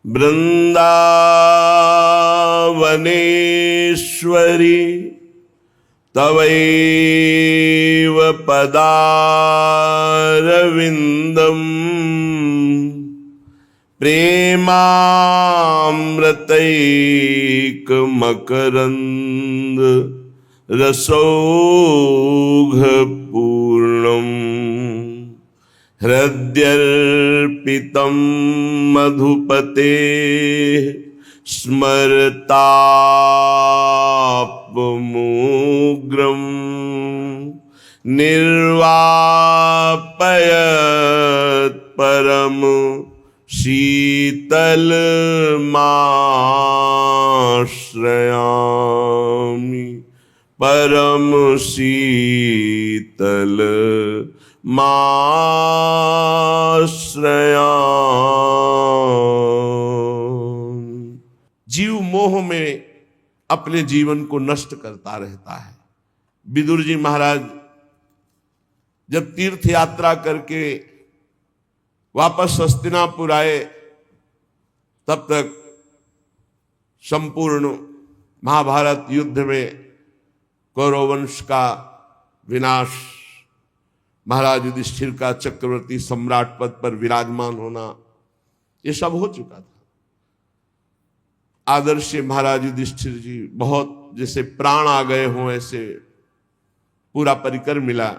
वृंदावनेश्वरी तवैव पदारविंदम प्रेमामृतैक मकरंद रसौघपूर्णम् हृद्यर्पितं मधुपते स्मरतापमुग्रं निर्वापयत् परम शीतलमाश्रयामि परम शीतल माश्रयामि। जीव मोह में अपने जीवन को नष्ट करता रहता है। विदुर जी महाराज जब तीर्थ यात्रा करके वापस हस्तिनापुर आए, तब तक संपूर्ण महाभारत युद्ध में कौरव वंश का विनाश, महाराज युधिष्ठिर का चक्रवर्ती सम्राट पद पर विराजमान होना, ये सब हो चुका था। आदर्श महाराज युधिष्ठिर जी बहुत जैसे प्राण आ गए हों ऐसे पूरा परिकर मिला।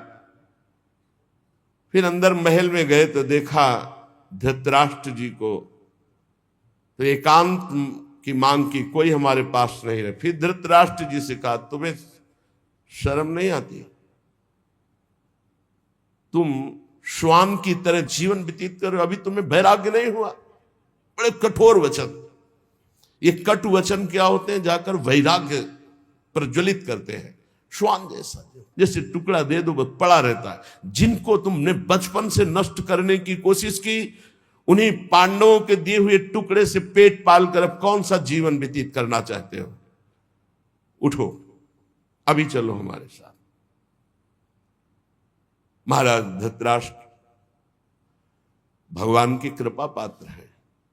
फिर अंदर महल में गए तो देखा धृतराष्ट्र जी को, तो एकांत की मांग की, कोई हमारे पास नहीं रहे। फिर धृतराष्ट्र जी से कहा, तुम्हें शर्म नहीं आती? तुम श्वान की तरह जीवन व्यतीत करो, अभी तुम्हें वैराग्य नहीं हुआ? बड़े कठोर वचन। ये कट वचन क्या होते हैं? जाकर वैराग्य प्रज्वलित करते हैं। श्वान जैसा, जैसे टुकड़ा दे दो बस पड़ा रहता है। जिनको तुमने बचपन से नष्ट करने की कोशिश की, उन्हीं पांडवों के दिए हुए टुकड़े से पेट पाल कर अब कौन सा जीवन व्यतीत करना चाहते हो? उठो, अभी चलो हमारे साथ। महाराज धृतराष्ट्र भगवान की कृपा पात्र है,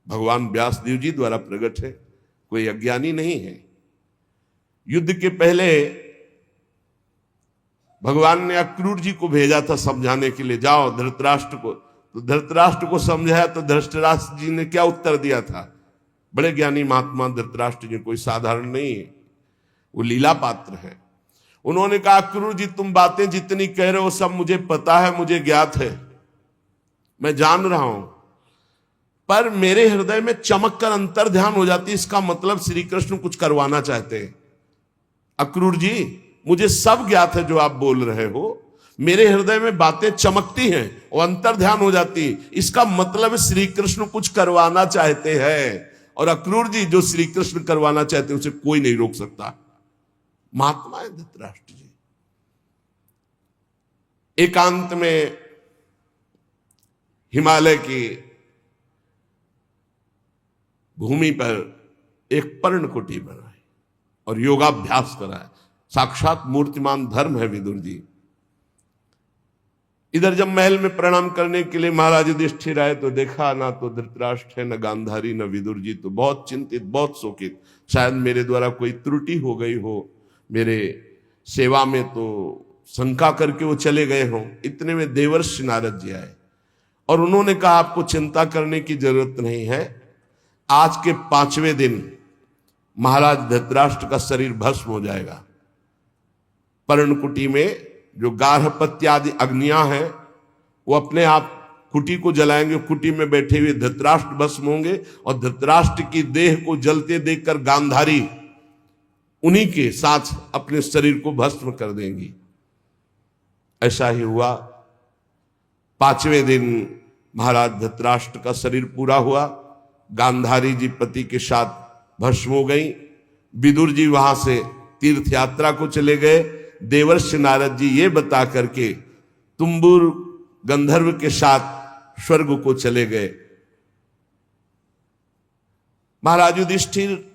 भगवान व्यासदेव जी द्वारा प्रकट है, कोई अज्ञानी नहीं है। युद्ध के पहले भगवान ने अक्रूर जी को भेजा था समझाने के लिए, जाओ धृतराष्ट्र को। तो धृतराष्ट्र को समझाया तो धृतराष्ट्र जी ने क्या उत्तर दिया था? बड़े ज्ञानी महात्मा धृतराष्ट्र जी, कोई साधारण नहीं है, वो लीला पात्र है। उन्होंने कहा, अक्रूर जी तुम बातें जितनी कह रहे हो सब मुझे पता है, मुझे ज्ञात है, मैं जान रहा हूं, पर मेरे हृदय में चमक कर अंतर ध्यान हो जाती है, इसका मतलब श्री कृष्ण कुछ करवाना चाहते हैं। अक्रूर जी मुझे सब ज्ञात है जो आप बोल रहे हो, मेरे हृदय में बातें चमकती हैं और अंतर ध्यान हो जाती है, इसका मतलब श्री कृष्ण कुछ करवाना चाहते हैं। और अक्रूर जी जो श्री कृष्ण करवाना चाहते हैं उसे कोई नहीं रोक सकता। महात्मा है धृतराष्ट्र जी। एकांत में हिमालय की भूमि पर एक पर्णकुटी बनाई और योगाभ्यास कराया। साक्षात मूर्तिमान धर्म है विदुर जी। इधर जब महल में प्रणाम करने के लिए महाराज युधिष्ठिर आए तो देखा ना तो धृतराष्ट्र है, न गांधारी, न विदुर जी। तो बहुत चिंतित, बहुत शोकित, शायद मेरे द्वारा कोई त्रुटि हो गई हो, मेरे सेवा में तो शंका करके वो चले गए हों। इतने में देवर्षि नारद जी आए और उन्होंने कहा, आपको चिंता करने की जरूरत नहीं है, आज के 5वें दिन महाराज धृतराष्ट्र का शरीर भस्म हो जाएगा। पर्णकुटी में जो गार्हपत्य आदि अग्नियां हैं वो अपने आप कुटी को जलाएंगे, कुटी में बैठे हुए धृतराष्ट्र भस्म होंगे और धृतराष्ट्र की देह को जलते देखकर गांधारी उन्हीं के साथ अपने शरीर को भस्म कर देंगी। ऐसा ही हुआ। 5वें दिन महाराज धृतराष्ट्र का शरीर पूरा हुआ, गांधारी जी पति के साथ भस्म हो गई। विदुर जी वहां से तीर्थ यात्रा को चले गए। देवर्षि नारद जी ये बता करके तुम्बुर गंधर्व के साथ स्वर्ग को चले गए। महाराज युधिष्ठिर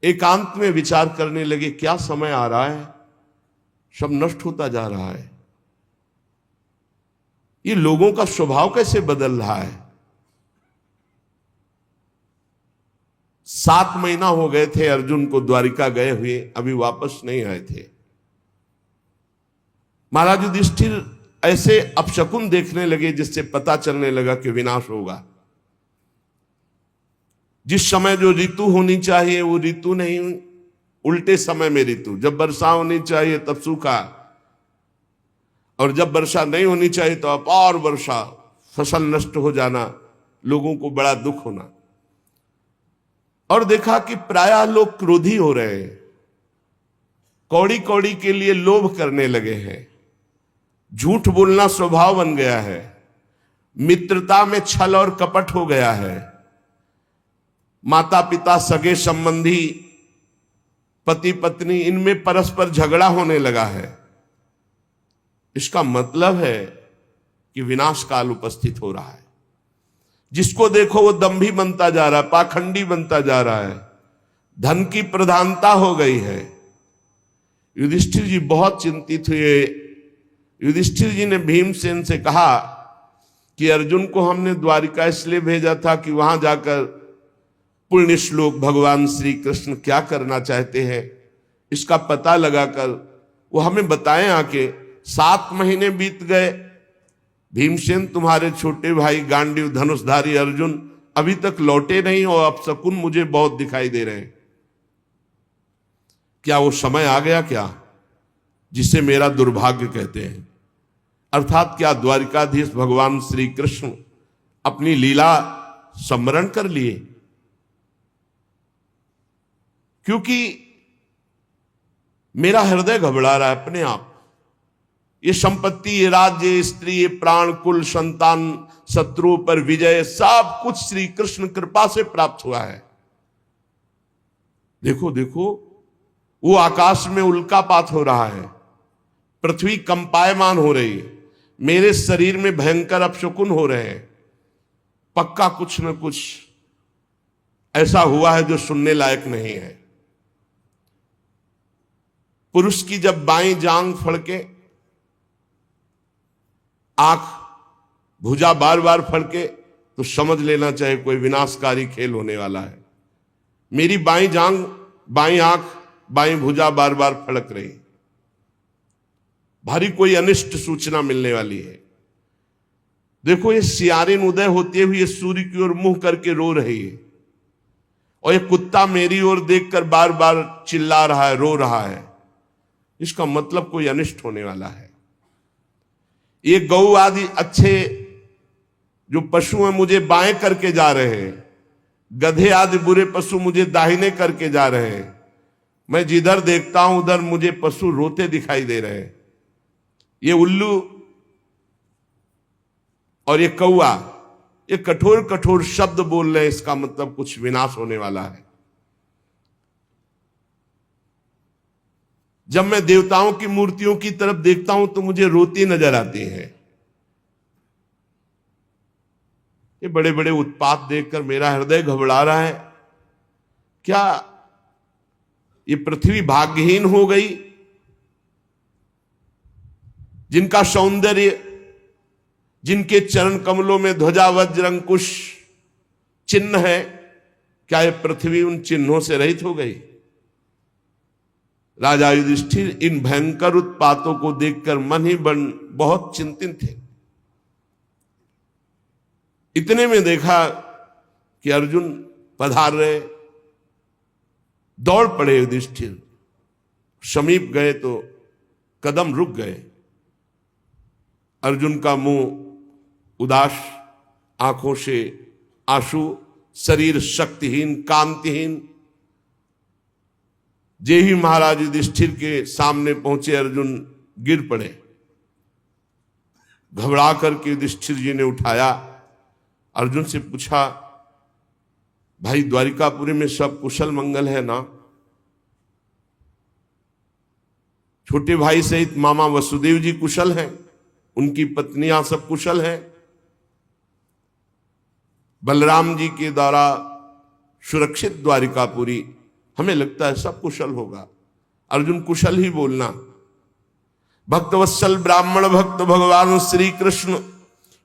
एकांत में विचार करने लगे, क्या समय आ रहा है, सब नष्ट होता जा रहा है, ये लोगों का स्वभाव कैसे बदल रहा है। 7 महीना हो गए थे अर्जुन को द्वारिका गए हुए, अभी वापस नहीं आए थे। महाराज युधिष्ठिर ऐसे अपशकुन देखने लगे जिससे पता चलने लगा कि विनाश होगा। जिस समय जो ऋतु होनी चाहिए वो ऋतु नहीं, उल्टे समय में ऋतु। जब वर्षा होनी चाहिए तब सूखा, और जब वर्षा नहीं होनी चाहिए तो अपार वर्षा, फसल नष्ट हो जाना, लोगों को बड़ा दुख होना। और देखा कि प्रायः लोग क्रोधी हो रहे हैं, कौड़ी कौड़ी के लिए लोभ करने लगे हैं, झूठ बोलना स्वभाव बन गया है, मित्रता में छल और कपट हो गया है, माता पिता सगे संबंधी पति पत्नी इनमें परस्पर झगड़ा होने लगा है। इसका मतलब है कि विनाश काल उपस्थित हो रहा है। जिसको देखो वो दंभी बनता जा रहा है, पाखंडी बनता जा रहा है, धन की प्रधानता हो गई है। युधिष्ठिर जी बहुत चिंतित हुए। युधिष्ठिर जी ने भीमसेन से कहा कि अर्जुन को हमने द्वारिका इसलिए भेजा था कि वहां जाकर पुण्य श्लोक भगवान श्री कृष्ण क्या करना चाहते हैं इसका पता लगाकर वो हमें बताएं आके। 7 महीने बीत गए, भीमसेन तुम्हारे छोटे भाई गांडीव धनुषधारी अर्जुन अभी तक लौटे नहीं, और अपशकुन मुझे बहुत दिखाई दे रहे हैं। क्या वो समय आ गया क्या जिसे मेरा दुर्भाग्य कहते हैं? अर्थात क्या द्वारिकाधीश भगवान श्री कृष्ण अपनी लीला स्मरण कर लिए? क्योंकि मेरा हृदय घबरा रहा है अपने आप। ये संपत्ति, ये राज्य, ये स्त्री, ये प्राण, कुल, संतान, शत्रु पर विजय, सब कुछ श्री कृष्ण कृपा से प्राप्त हुआ है। देखो देखो, वो आकाश में उल्कापात हो रहा है, पृथ्वी कंपायमान हो रही है, मेरे शरीर में भयंकर अपशकुन हो रहे हैं। पक्का कुछ न कुछ ऐसा हुआ है जो सुनने लायक नहीं है। पुरुष की जब बाईं जांग फड़के, आंख, भुजा बार बार फड़के, तो समझ लेना चाहिए कोई विनाशकारी खेल होने वाला है। मेरी बाईं जांग, बाईं आंख, बाईं भुजा बार बार फड़क रही, भारी कोई अनिष्ट सूचना मिलने वाली है। देखो ये सियारिन उदय होते हुए सूर्य की ओर मुंह करके रो रही है, और ये कुत्ता मेरी ओर देखकर बार बार चिल्ला रहा है, रो रहा है। इसका मतलब कोई अनिष्ट होने वाला है। ये गौ आदि अच्छे जो पशु हैं मुझे बाएं करके जा रहे हैं, गधे आदि बुरे पशु मुझे दाहिने करके जा रहे हैं। मैं जिधर देखता हूं उधर मुझे पशु रोते दिखाई दे रहे हैं। ये उल्लू और ये कौआ, ये कठोर कठोर शब्द बोल रहे हैं, इसका मतलब कुछ विनाश होने वाला है। जब मैं देवताओं की मूर्तियों की तरफ देखता हूं तो मुझे रोती नजर आती है। ये बड़े बड़े उत्पात देखकर मेरा हृदय घबरा रहा है। क्या ये पृथ्वी भाग्यहीन हो गई? जिनका सौंदर्य, जिनके चरण कमलों में ध्वजा वज्र अंकुश चिन्ह है, क्या ये पृथ्वी उन चिन्हों से रहित हो गई? राजा युधिष्ठिर इन भयंकर उत्पातों को देखकर मन ही मन बहुत चिंतित थे। इतने में देखा कि अर्जुन पधार रहे, दौड़ पड़े युधिष्ठिर। समीप गए तो कदम रुक गए। अर्जुन का मुंह उदास, आंखों से आंसू, शरीर शक्तिहीन, कांतिहीन। जे ही महाराज युधिष्ठिर के सामने पहुंचे अर्जुन गिर पड़े। घबरा करके युधिष्ठिर जी ने उठाया, अर्जुन से पूछा, भाई द्वारिकापुरी में सब कुशल मंगल है ना? छोटे भाई सहित मामा वसुदेव जी कुशल हैं, उनकी पत्नियां सब कुशल हैं, बलराम जी के द्वारा सुरक्षित द्वारिकापुरी, हमें लगता है सब कुशल होगा। अर्जुन कुशल ही बोलना। भक्तवत्सल ब्राह्मण भक्त भगवान श्री कृष्ण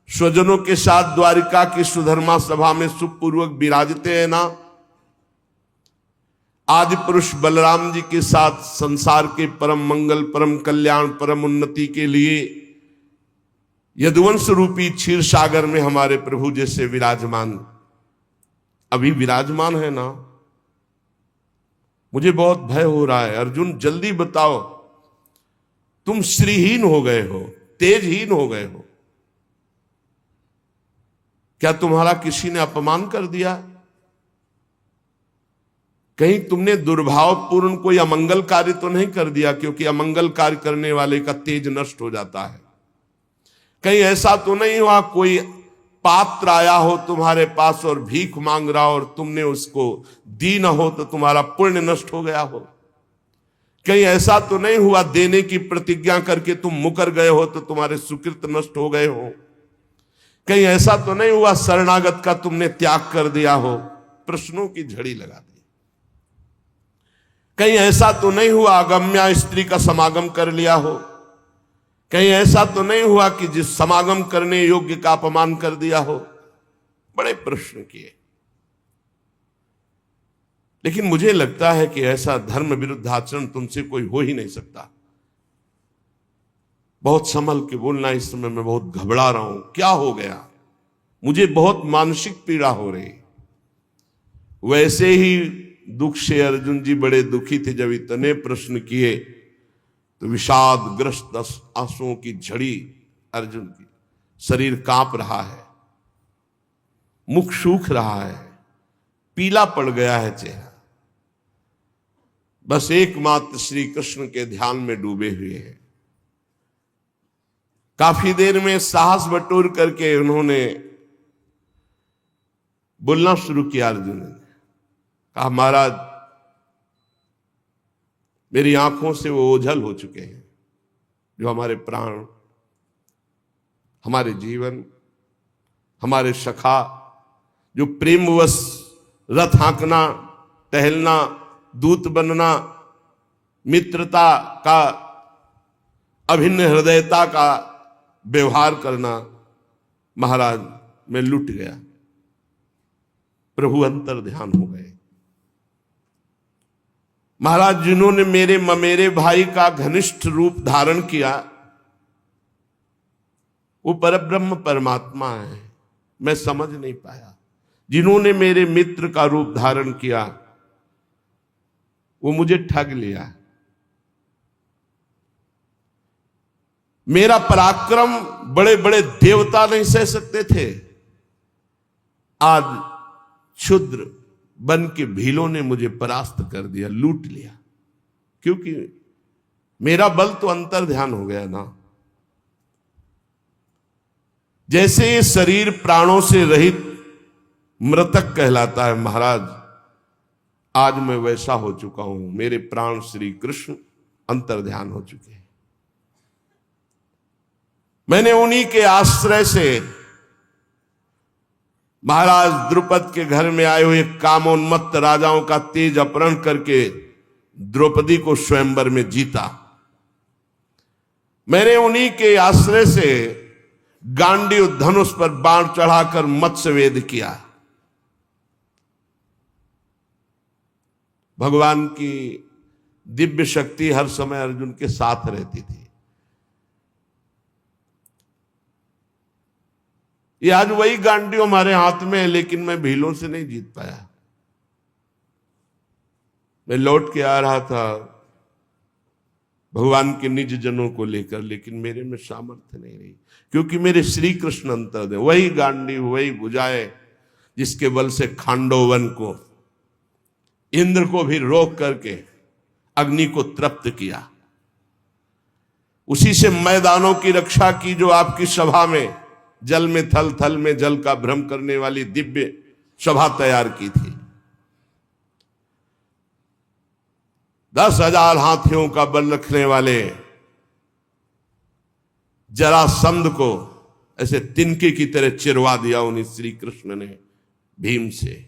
स्वजनों के साथ द्वारिका की सुधर्मा सभा में सुखपूर्वक विराजते हैं ना? आदि पुरुष बलराम जी के साथ संसार के परम मंगल, परम कल्याण, परम उन्नति के लिए यदुवंश रूपी क्षीर सागर में हमारे प्रभु जैसे विराजमान, अभी विराजमान है ना। मुझे बहुत भय हो रहा है। अर्जुन जल्दी बताओ, तुम श्रीहीन हो गए हो, तेजहीन हो गए हो। क्या तुम्हारा किसी ने अपमान कर दिया? कहीं तुमने दुर्भावपूर्ण कोई अमंगल कार्य तो नहीं कर दिया? क्योंकि अमंगल कार्य करने वाले का तेज नष्ट हो जाता है। कहीं ऐसा तो नहीं हुआ कोई पात्र आया हो तुम्हारे पास और भीख मांग रहा हो और तुमने उसको दी न हो तो तुम्हारा पुण्य नष्ट हो गया हो? कहीं ऐसा तो नहीं हुआ देने की प्रतिज्ञा करके तुम मुकर गए हो तो तुम्हारे सुकृत नष्ट हो गए हो? कहीं ऐसा तो नहीं हुआ शरणागत का तुमने त्याग कर दिया हो? प्रश्नों की झड़ी लगा दी। कहीं ऐसा तो नहीं हुआ अगम्या स्त्री का समागम कर लिया हो? कहीं ऐसा तो नहीं हुआ कि जिस समागम करने योग्य का अपमान कर दिया हो? बड़े प्रश्न किए। लेकिन मुझे लगता है कि ऐसा धर्म विरुद्ध आचरण तुमसे कोई हो ही नहीं सकता। बहुत संभल के बोलना, इस समय मैं बहुत घबरा रहा हूं। क्या हो गया? मुझे बहुत मानसिक पीड़ा हो रही। वैसे ही दुख से अर्जुन जी बड़े दुखी थे। जब इतने प्रश्न किए तो विषाद ग्रस्त आंसुओं की झड़ी अर्जुन की, शरीर कांप रहा है, मुख सूख रहा है, पीला पड़ गया है चेहरा। बस एकमात्र श्री कृष्ण के ध्यान में डूबे हुए हैं। काफी देर में साहस बटोर करके उन्होंने बोलना शुरू किया। अर्जुन ने कहा, महाराज मेरी आंखों से वो ओझल हो चुके हैं जो हमारे प्राण, हमारे जीवन, हमारे सखा, जो प्रेमवश रथ हाँकना, टहलना, दूत बनना, मित्रता का, अभिन्न हृदयता का व्यवहार करना, महाराज मैं लुट गया। प्रभु अंतर ध्यान हो गए। महाराज जिन्होंने मेरे ममेरे भाई का घनिष्ठ रूप धारण किया वो परब्रह्म परमात्मा है, मैं समझ नहीं पाया। जिन्होंने मेरे मित्र का रूप धारण किया वो मुझे ठग लिया। मेरा पराक्रम बड़े बड़े देवता नहीं सह सकते थे, आज क्षुद्र बन के भीलों ने मुझे परास्त कर दिया, लूट लिया। क्योंकि मेरा बल तो अंतर ध्यान हो गया ना। जैसे ये शरीर प्राणों से रहित मृतक कहलाता है महाराज, आज मैं वैसा हो चुका हूं। मेरे प्राण श्री कृष्ण अंतर ध्यान हो चुके हैं। मैंने उन्हीं के आश्रय से महाराज द्रुपद के घर में आए हुए कामोन्मत्त राजाओं का तेज अपहरण करके द्रौपदी को स्वयंवर में जीता। मैंने उन्हीं के आश्रय से गांडीव धनुष पर बाण चढ़ाकर मत्स्यवेद किया। भगवान की दिव्य शक्ति हर समय अर्जुन के साथ रहती थी। ये आज वही गांडीव हमारे हाथ में है, लेकिन मैं भीलों से नहीं जीत पाया। मैं लौट के आ रहा था भगवान के निज जनों को लेकर, लेकिन मेरे में सामर्थ्य नहीं रही, क्योंकि मेरे श्री कृष्ण अंतर दे। वही गांडीव, वही भुजाएं जिसके बल से खांडोवन को, इंद्र को भी रोक करके अग्नि को तृप्त किया। उसी से मैदानों की रक्षा की जो आपकी सभा में जल में थल, थल में जल का भ्रम करने वाली दिव्य सभा तैयार की थी। 10,000 हाथियों का बल रखने वाले जरासंध को ऐसे तिनके की तरह चिरवा दिया उन्हीं श्री कृष्ण ने भीम से।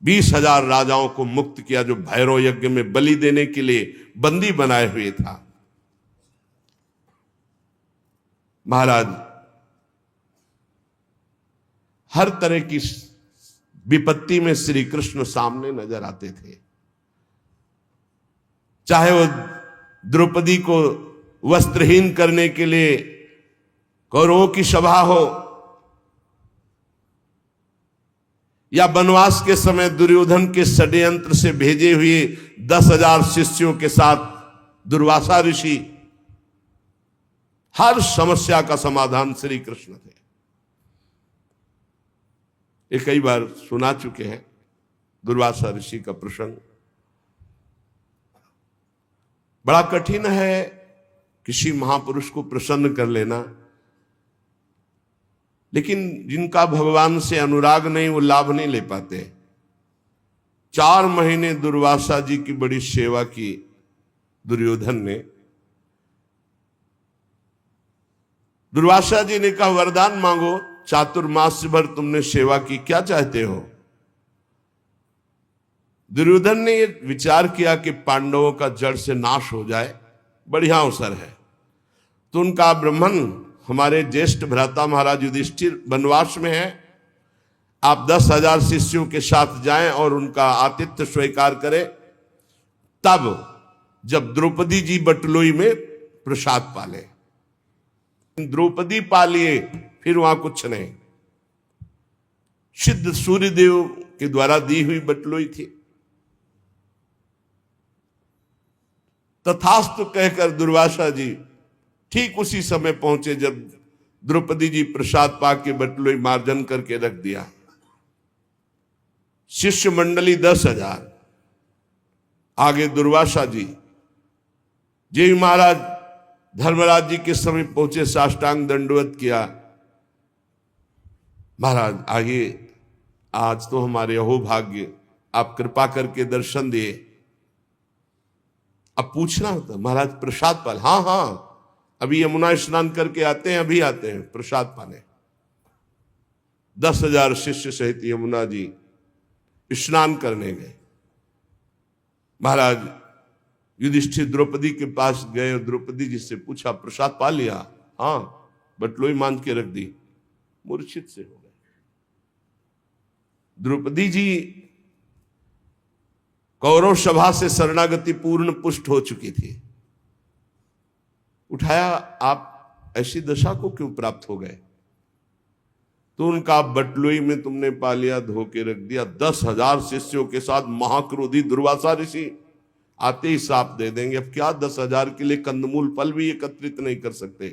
20,000 राजाओं को मुक्त किया जो भैरव यज्ञ में बलि देने के लिए बंदी बनाए हुए था। महाराज हर तरह की विपत्ति में श्री कृष्ण सामने नजर आते थे। चाहे वो द्रौपदी को वस्त्रहीन करने के लिए कौरवों की सभा हो, या वनवास के समय दुर्योधन के षड्यंत्र से भेजे हुए 10,000 शिष्यों के साथ दुर्वासा ऋषि, हर समस्या का समाधान श्री कृष्ण थे। ये कई बार सुना चुके हैं दुर्वासा ऋषि का प्रसंग। बड़ा कठिन है किसी महापुरुष को प्रसन्न कर लेना, लेकिन जिनका भगवान से अनुराग नहीं वो लाभ नहीं ले पाते। 4 महीने दुर्वासा जी की बड़ी सेवा की दुर्योधन ने। दुर्वासा जी ने कहा वरदान मांगो, चातुर्मास भर तुमने सेवा की, क्या चाहते हो? दुर्योधन ने ये विचार किया कि पांडवों का जड़ से नाश हो जाए, बढ़िया अवसर है। तो उनका ब्राह्मण हमारे ज्येष्ठ भ्राता महाराज युधिष्ठिर वनवास में है, आप 10,000 शिष्यों के साथ जाएं और उनका आतिथ्य स्वीकार करें। तब जब द्रौपदी जी बटलोई में प्रसाद पाले, द्रौपदी पालिए फिर वहां कुछ नहीं। सिद्ध सूर्यदेव के द्वारा दी हुई बटलोई थी। तथास्तु कहकर दुर्वासा जी ठीक उसी समय पहुंचे जब द्रौपदी जी प्रसाद पाके बटलोई मार्जन करके रख दिया। शिष्य मंडली 10,000 आगे दुर्वासा जी। जय महाराज धर्मराज जी के समय पहुंचे, साष्टांग दंडवत किया। महाराज आगे, आज तो हमारे अहो भाग्य, आप कृपा करके दर्शन दिए। अब पूछना होता महाराज प्रसाद पाल? हाँ हाँ, अभी यमुना स्नान करके आते हैं, अभी आते हैं प्रसाद पाने। 10,000 शिष्य सहित यमुना जी स्नान करने गए। महाराज युधिष्ठिर द्रौपदी के पास गए और द्रौपदी जी से पूछा प्रसाद पा लिया? हाँ, बटलोई मान के रख दी। मूर्छित से हो गए। द्रौपदी जी कौरव सभा से शरणागति पूर्ण पुष्ट हो चुकी थी। उठाया, आप ऐसी दशा को क्यों प्राप्त हो गए? तो उनका बटलोई में तुमने पा लिया, धो के रख दिया। 10,000 शिष्यों के साथ महाक्रोधी दुर्वासा ऋषि आते ही साप दे देंगे। अब क्या 10,000 के लिए कंदमूल फल भी एकत्रित नहीं कर सकते।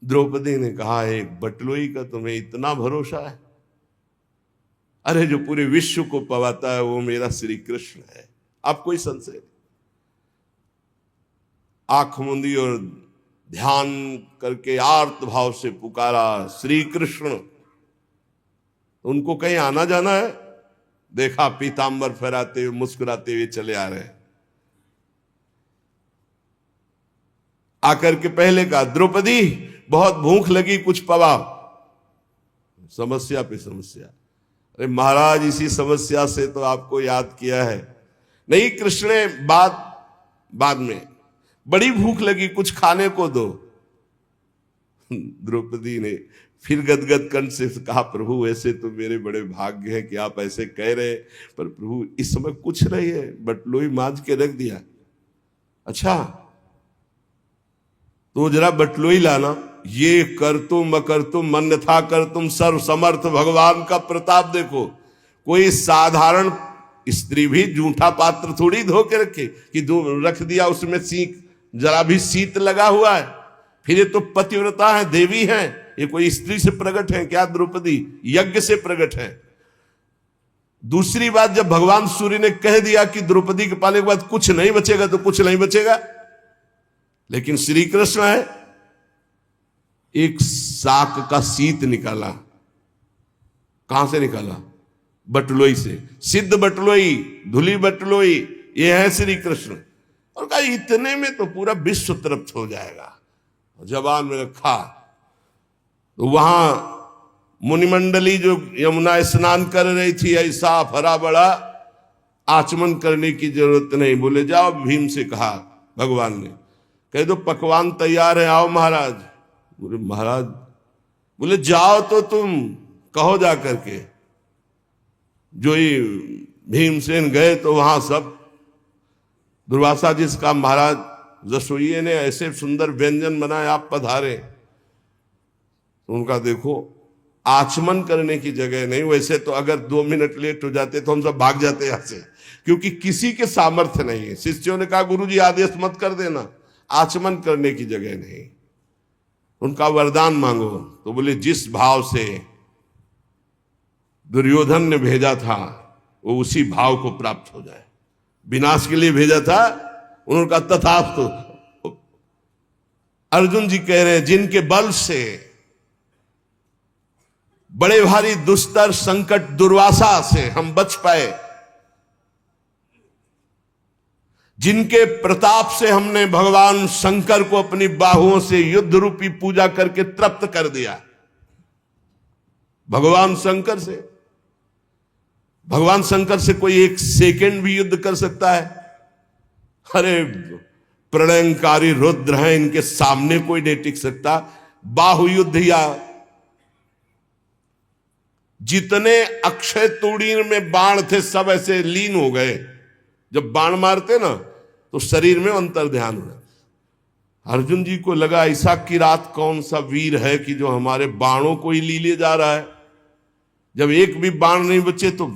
द्रौपदी ने कहा एक बटलोई का तुम्हें इतना भरोसा है? अरे जो पूरे विश्व को पवाता है वो मेरा श्री कृष्ण है, अब कोई संशय नहीं। आंख मूंदी और ध्यान करके आर्त भाव से पुकारा श्री कृष्ण। उनको कहीं आना जाना है? देखा पीतांबर फहराते हुए मुस्कुराते हुए चले आ रहे हैं। आकर के पहले कहा द्रौपदी बहुत भूख लगी, कुछ पवा। समस्या पे समस्या। अरे महाराज इसी समस्या से तो आपको याद किया है। नहीं कृष्ण ने बाद में बड़ी भूख लगी, कुछ खाने को दो। द्रौपदी ने फिर गदगद कंठ से कहा प्रभु ऐसे तो मेरे बड़े भाग्य हैं कि आप ऐसे कह रहे, पर प्रभु इस समय कुछ नहीं है, बटलोई मांझ के रख दिया। अच्छा तो जरा बटलोई लाना। ये कर तुम अकर तुम अन्यथा कर तुम सर्व समर्थ भगवान का प्रताप देखो। कोई साधारण स्त्री भी जूठा पात्र थोड़ी धो के रखे कि रख दिया उसमें सीख जरा भी शीत लगा हुआ है। फिर ये तो पतिव्रता है, देवी है, ये कोई स्त्री से प्रकट है क्या? द्रौपदी यज्ञ से प्रकट है। दूसरी बात, जब भगवान सूर्य ने कह दिया कि द्रौपदी के पाले के बाद कुछ नहीं बचेगा तो कुछ नहीं बचेगा। लेकिन श्री कृष्ण है, एक साक का शीत निकाला। कहां से निकाला? बटलोई से। सिद्ध बटलोई, धुली बटलोई, ये है श्री कृष्ण। और कहा इतने में तो पूरा विश्व तृप्त हो जाएगा। जबान में रखा तो वहां मुनिमंडली जो यमुना स्नान कर रही थी, ऐसा भरा बड़ा आचमन करने की जरूरत नहीं। बोले जाओ, भीम से कहा भगवान ने, कह दो पकवान तैयार है, आओ महाराज। बोले महाराज, बोले जाओ तो तुम कहो जा करके। जो ही भीमसेन गए तो वहां सब दुर्वासा जी से कहा महाराज रसोइये ने ऐसे सुंदर व्यंजन बनाए, आप पधारे। तो उनका देखो आचमन करने की जगह नहीं। वैसे तो अगर 2 मिनट लेट हो जाते तो हम सब भाग जाते यहां से, क्योंकि किसी के सामर्थ्य नहीं है। शिष्यों ने कहा गुरु जी आदेश मत कर देना, आचमन करने की जगह नहीं। उनका वरदान मांगो। तो बोले जिस भाव से दुर्योधन ने भेजा था वो उसी भाव को प्राप्त हो जाए। विनाश के लिए भेजा था, उन्होंने कहा तथास्तु। अर्जुन जी कह रहे हैं जिनके बल से बड़े भारी दुस्तर संकट दुर्वासा से हम बच पाए, जिनके प्रताप से हमने भगवान शंकर को अपनी बाहुओं से युद्ध रूपी पूजा करके तृप्त कर दिया। भगवान शंकर से, भगवान शंकर से कोई 1 सेकंड भी युद्ध कर सकता है? अरे प्रलयंकारी रुद्र हैं, इनके सामने कोई नहीं टिक सकता। बाहु युद्ध या जितने अक्षय तूणीर में बाण थे सब ऐसे लीन हो गए। जब बाण मारते ना तो शरीर में अंतर ध्यान हो जाता। अर्जुन जी को लगा ऐसा किरात कौन सा वीर है कि जो हमारे बाणों को ही ली ले जा रहा है। जब एक भी बाण नहीं बचे तो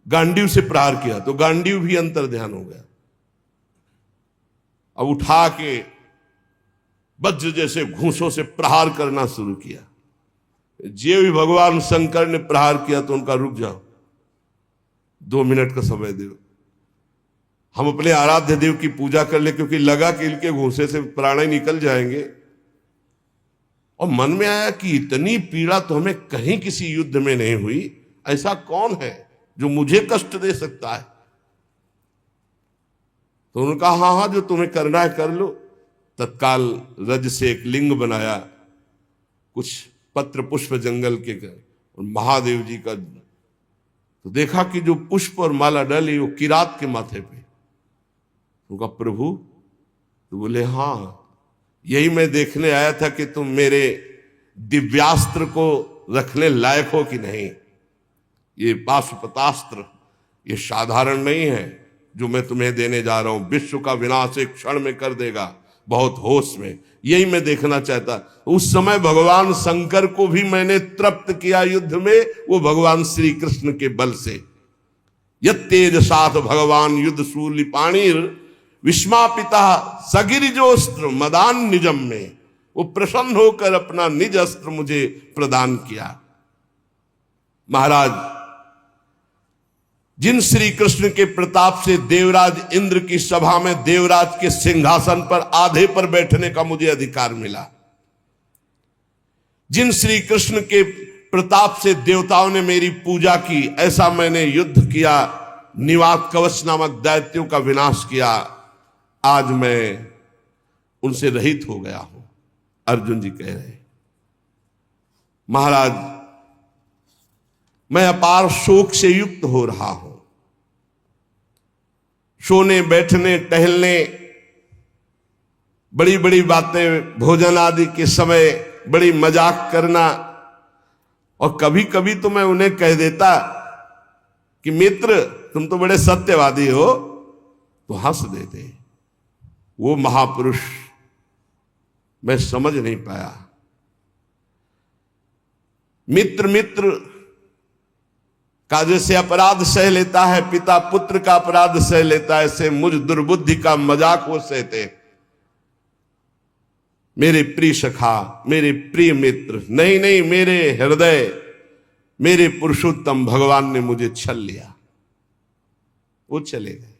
गांडीव से प्रहार किया तो गांडीव भी अंतर ध्यान हो गया। अब उठा के वज्र जैसे घूंसों से प्रहार करना शुरू किया। जे भी भगवान शंकर ने प्रहार किया तो उनका रुक जाओ, 2 मिनट का समय दो, हम अपने आराध्य देव की पूजा कर ले, क्योंकि लगा कि इनके घूंसे से प्राण निकल जाएंगे। और मन में आया कि इतनी पीड़ा तो हमें कहीं किसी युद्ध में नहीं हुई, ऐसा कौन है जो मुझे कष्ट दे सकता है। तो उन्होंने कहा हाँ हाँ जो तुम्हें करना है कर लो। तत्काल रज से एक लिंग बनाया, कुछ पत्र पुष्प जंगल के और महादेव जी का। तो देखा कि जो पुष्प और माला डाली वो किरात के माथे पे। उनका प्रभु, तो बोले हाँ यही मैं देखने आया था कि तुम मेरे दिव्यास्त्र को रखने लायक हो कि नहीं। ये पाशुपतास्त्र ये साधारण नहीं है जो मैं तुम्हें देने जा रहा हूं, विश्व का विनाश एक क्षण में कर देगा, बहुत होश में। यही मैं देखना चाहता। उस समय भगवान शंकर को भी मैंने तृप्त किया युद्ध में, वो भगवान श्री कृष्ण के बल से। यत तेज साथ भगवान युद्ध शूल पाणिर विस्मापिता सगिरिजोस्त्र मदान निजम में, वो प्रसन्न होकर अपना निज अस्त्र मुझे प्रदान किया। महाराज जिन श्री कृष्ण के प्रताप से देवराज इंद्र की सभा में देवराज के सिंहासन पर आधे पर बैठने का मुझे अधिकार मिला, जिन श्री कृष्ण के प्रताप से देवताओं ने मेरी पूजा की, ऐसा मैंने युद्ध किया, निवात कवच नामक दैत्यों का विनाश किया, आज मैं उनसे रहित हो गया हूं। अर्जुन जी कह रहे महाराज मैं अपार शोक से युक्त हो रहा हूं। सोने बैठने टहलने बड़ी बड़ी बातें, भोजन आदि के समय बड़ी मजाक करना, और कभी कभी तो मैं उन्हें कह देता कि मित्र तुम तो बड़े सत्यवादी हो, तो हंस देते। वो महापुरुष मैं समझ नहीं पाया। मित्र मित्र का जैसे अपराध सह लेता है, पिता पुत्र का अपराध सह लेता है, ऐसे मुझ दुर्बुद्धि का मजाक वो सहते। मेरे प्रिय सखा, मेरे प्रिय मित्र, नहीं नहीं मेरे हृदय, मेरे पुरुषोत्तम भगवान ने मुझे छल लिया। वो चले गए।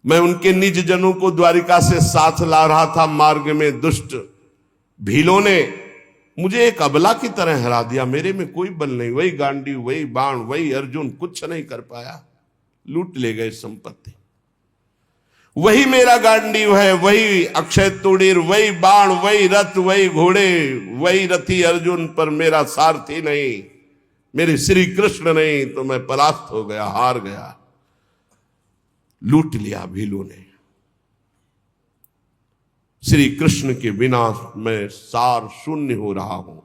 मैं उनके निज जनों को द्वारिका से साथ ला रहा था। मार्ग में दुष्ट भीलों ने मुझे एक अबला की तरह हरा दिया। मेरे में कोई बल नहीं, वही गांडी, वही बाण, वही अर्जुन, कुछ नहीं कर पाया। लूट ले गए संपत्ति। वही मेरा गांडीव है, वही अक्षय तूणीर, वही बाण, वही रथ, वही घोड़े, वही रथी अर्जुन, पर मेरा सारथी नहीं, मेरे श्री कृष्ण नहीं। तो मैं परास्त हो गया, हार गया। लूट लिया भीलों ने। श्री कृष्ण के बिना मैं सार शून्य हो रहा हूं।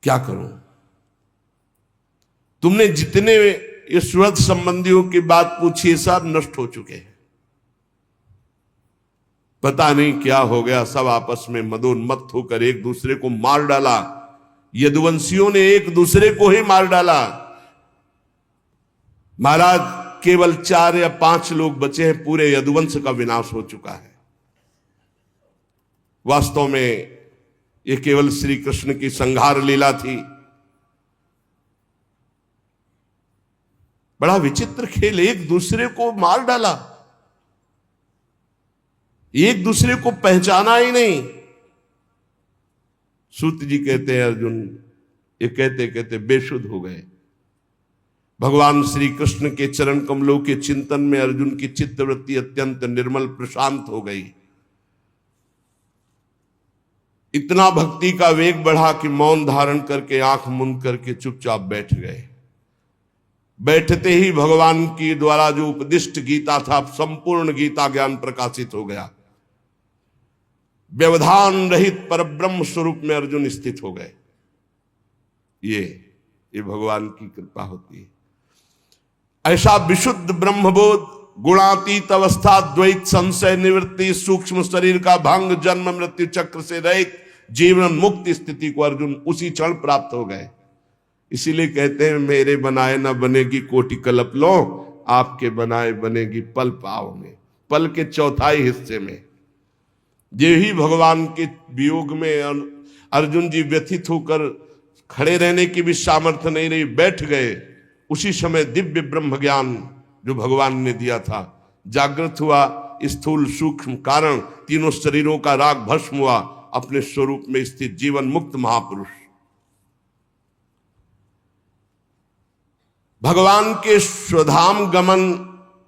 क्या करूं? तुमने जितने ईश्वर संबंधियों की बात पूछी सब नष्ट हो चुके हैं, पता नहीं क्या हो गया। सब आपस में मदोन्मत्त होकर एक दूसरे को मार डाला। यदुवंशियों ने एक दूसरे को ही मार डाला। महाराज केवल 4 या 5 लोग बचे हैं, पूरे यदुवंश का विनाश हो चुका है। वास्तव में यह केवल श्री कृष्ण की संहार लीला थी। बड़ा विचित्र खेल, एक दूसरे को मार डाला, एक दूसरे को पहचाना ही नहीं। सूत जी कहते हैं अर्जुन ये कहते कहते बेसुध हो गए। भगवान श्री कृष्ण के चरण कमलों के चिंतन में अर्जुन की चित्तवृत्ति अत्यंत निर्मल प्रशांत हो गई। इतना भक्ति का वेग बढ़ा कि मौन धारण करके आंख मूंद करके चुपचाप बैठ गए। बैठते ही भगवान की द्वारा जो उपदिष्ट गीता था, संपूर्ण गीता ज्ञान प्रकाशित हो गया। व्यवधान रहित परब्रह्म स्वरूप में अर्जुन स्थित हो गए। ये भगवान की कृपा होती है। ऐसा विशुद्ध ब्रह्मबोध, गुणातीत अवस्था, द्वैत संशय निवृत्ति, सूक्ष्म शरीर का भंग, जन्म मृत्यु चक्र से रहित जीवन मुक्त स्थिति को अर्जुन उसी क्षण प्राप्त हो गए। इसीलिए कहते हैं मेरे बनाए न बनेगी कोटि कल्प लो, आपके बनाए बनेगी पल पाव में। पल के चौथाई हिस्से में ये ही भगवान के वियोग में अर्जुन जी व्यथित होकर खड़े रहने की भी सामर्थ्य नहीं रही, बैठ गए। उसी समय दिव्य ब्रह्म ज्ञान जो भगवान ने दिया था जागृत हुआ। स्थूल सूक्ष्म कारण तीनों शरीरों का राग भस्म हुआ। अपने स्वरूप में स्थित जीवन मुक्त महापुरुष भगवान के स्वधाम गमन,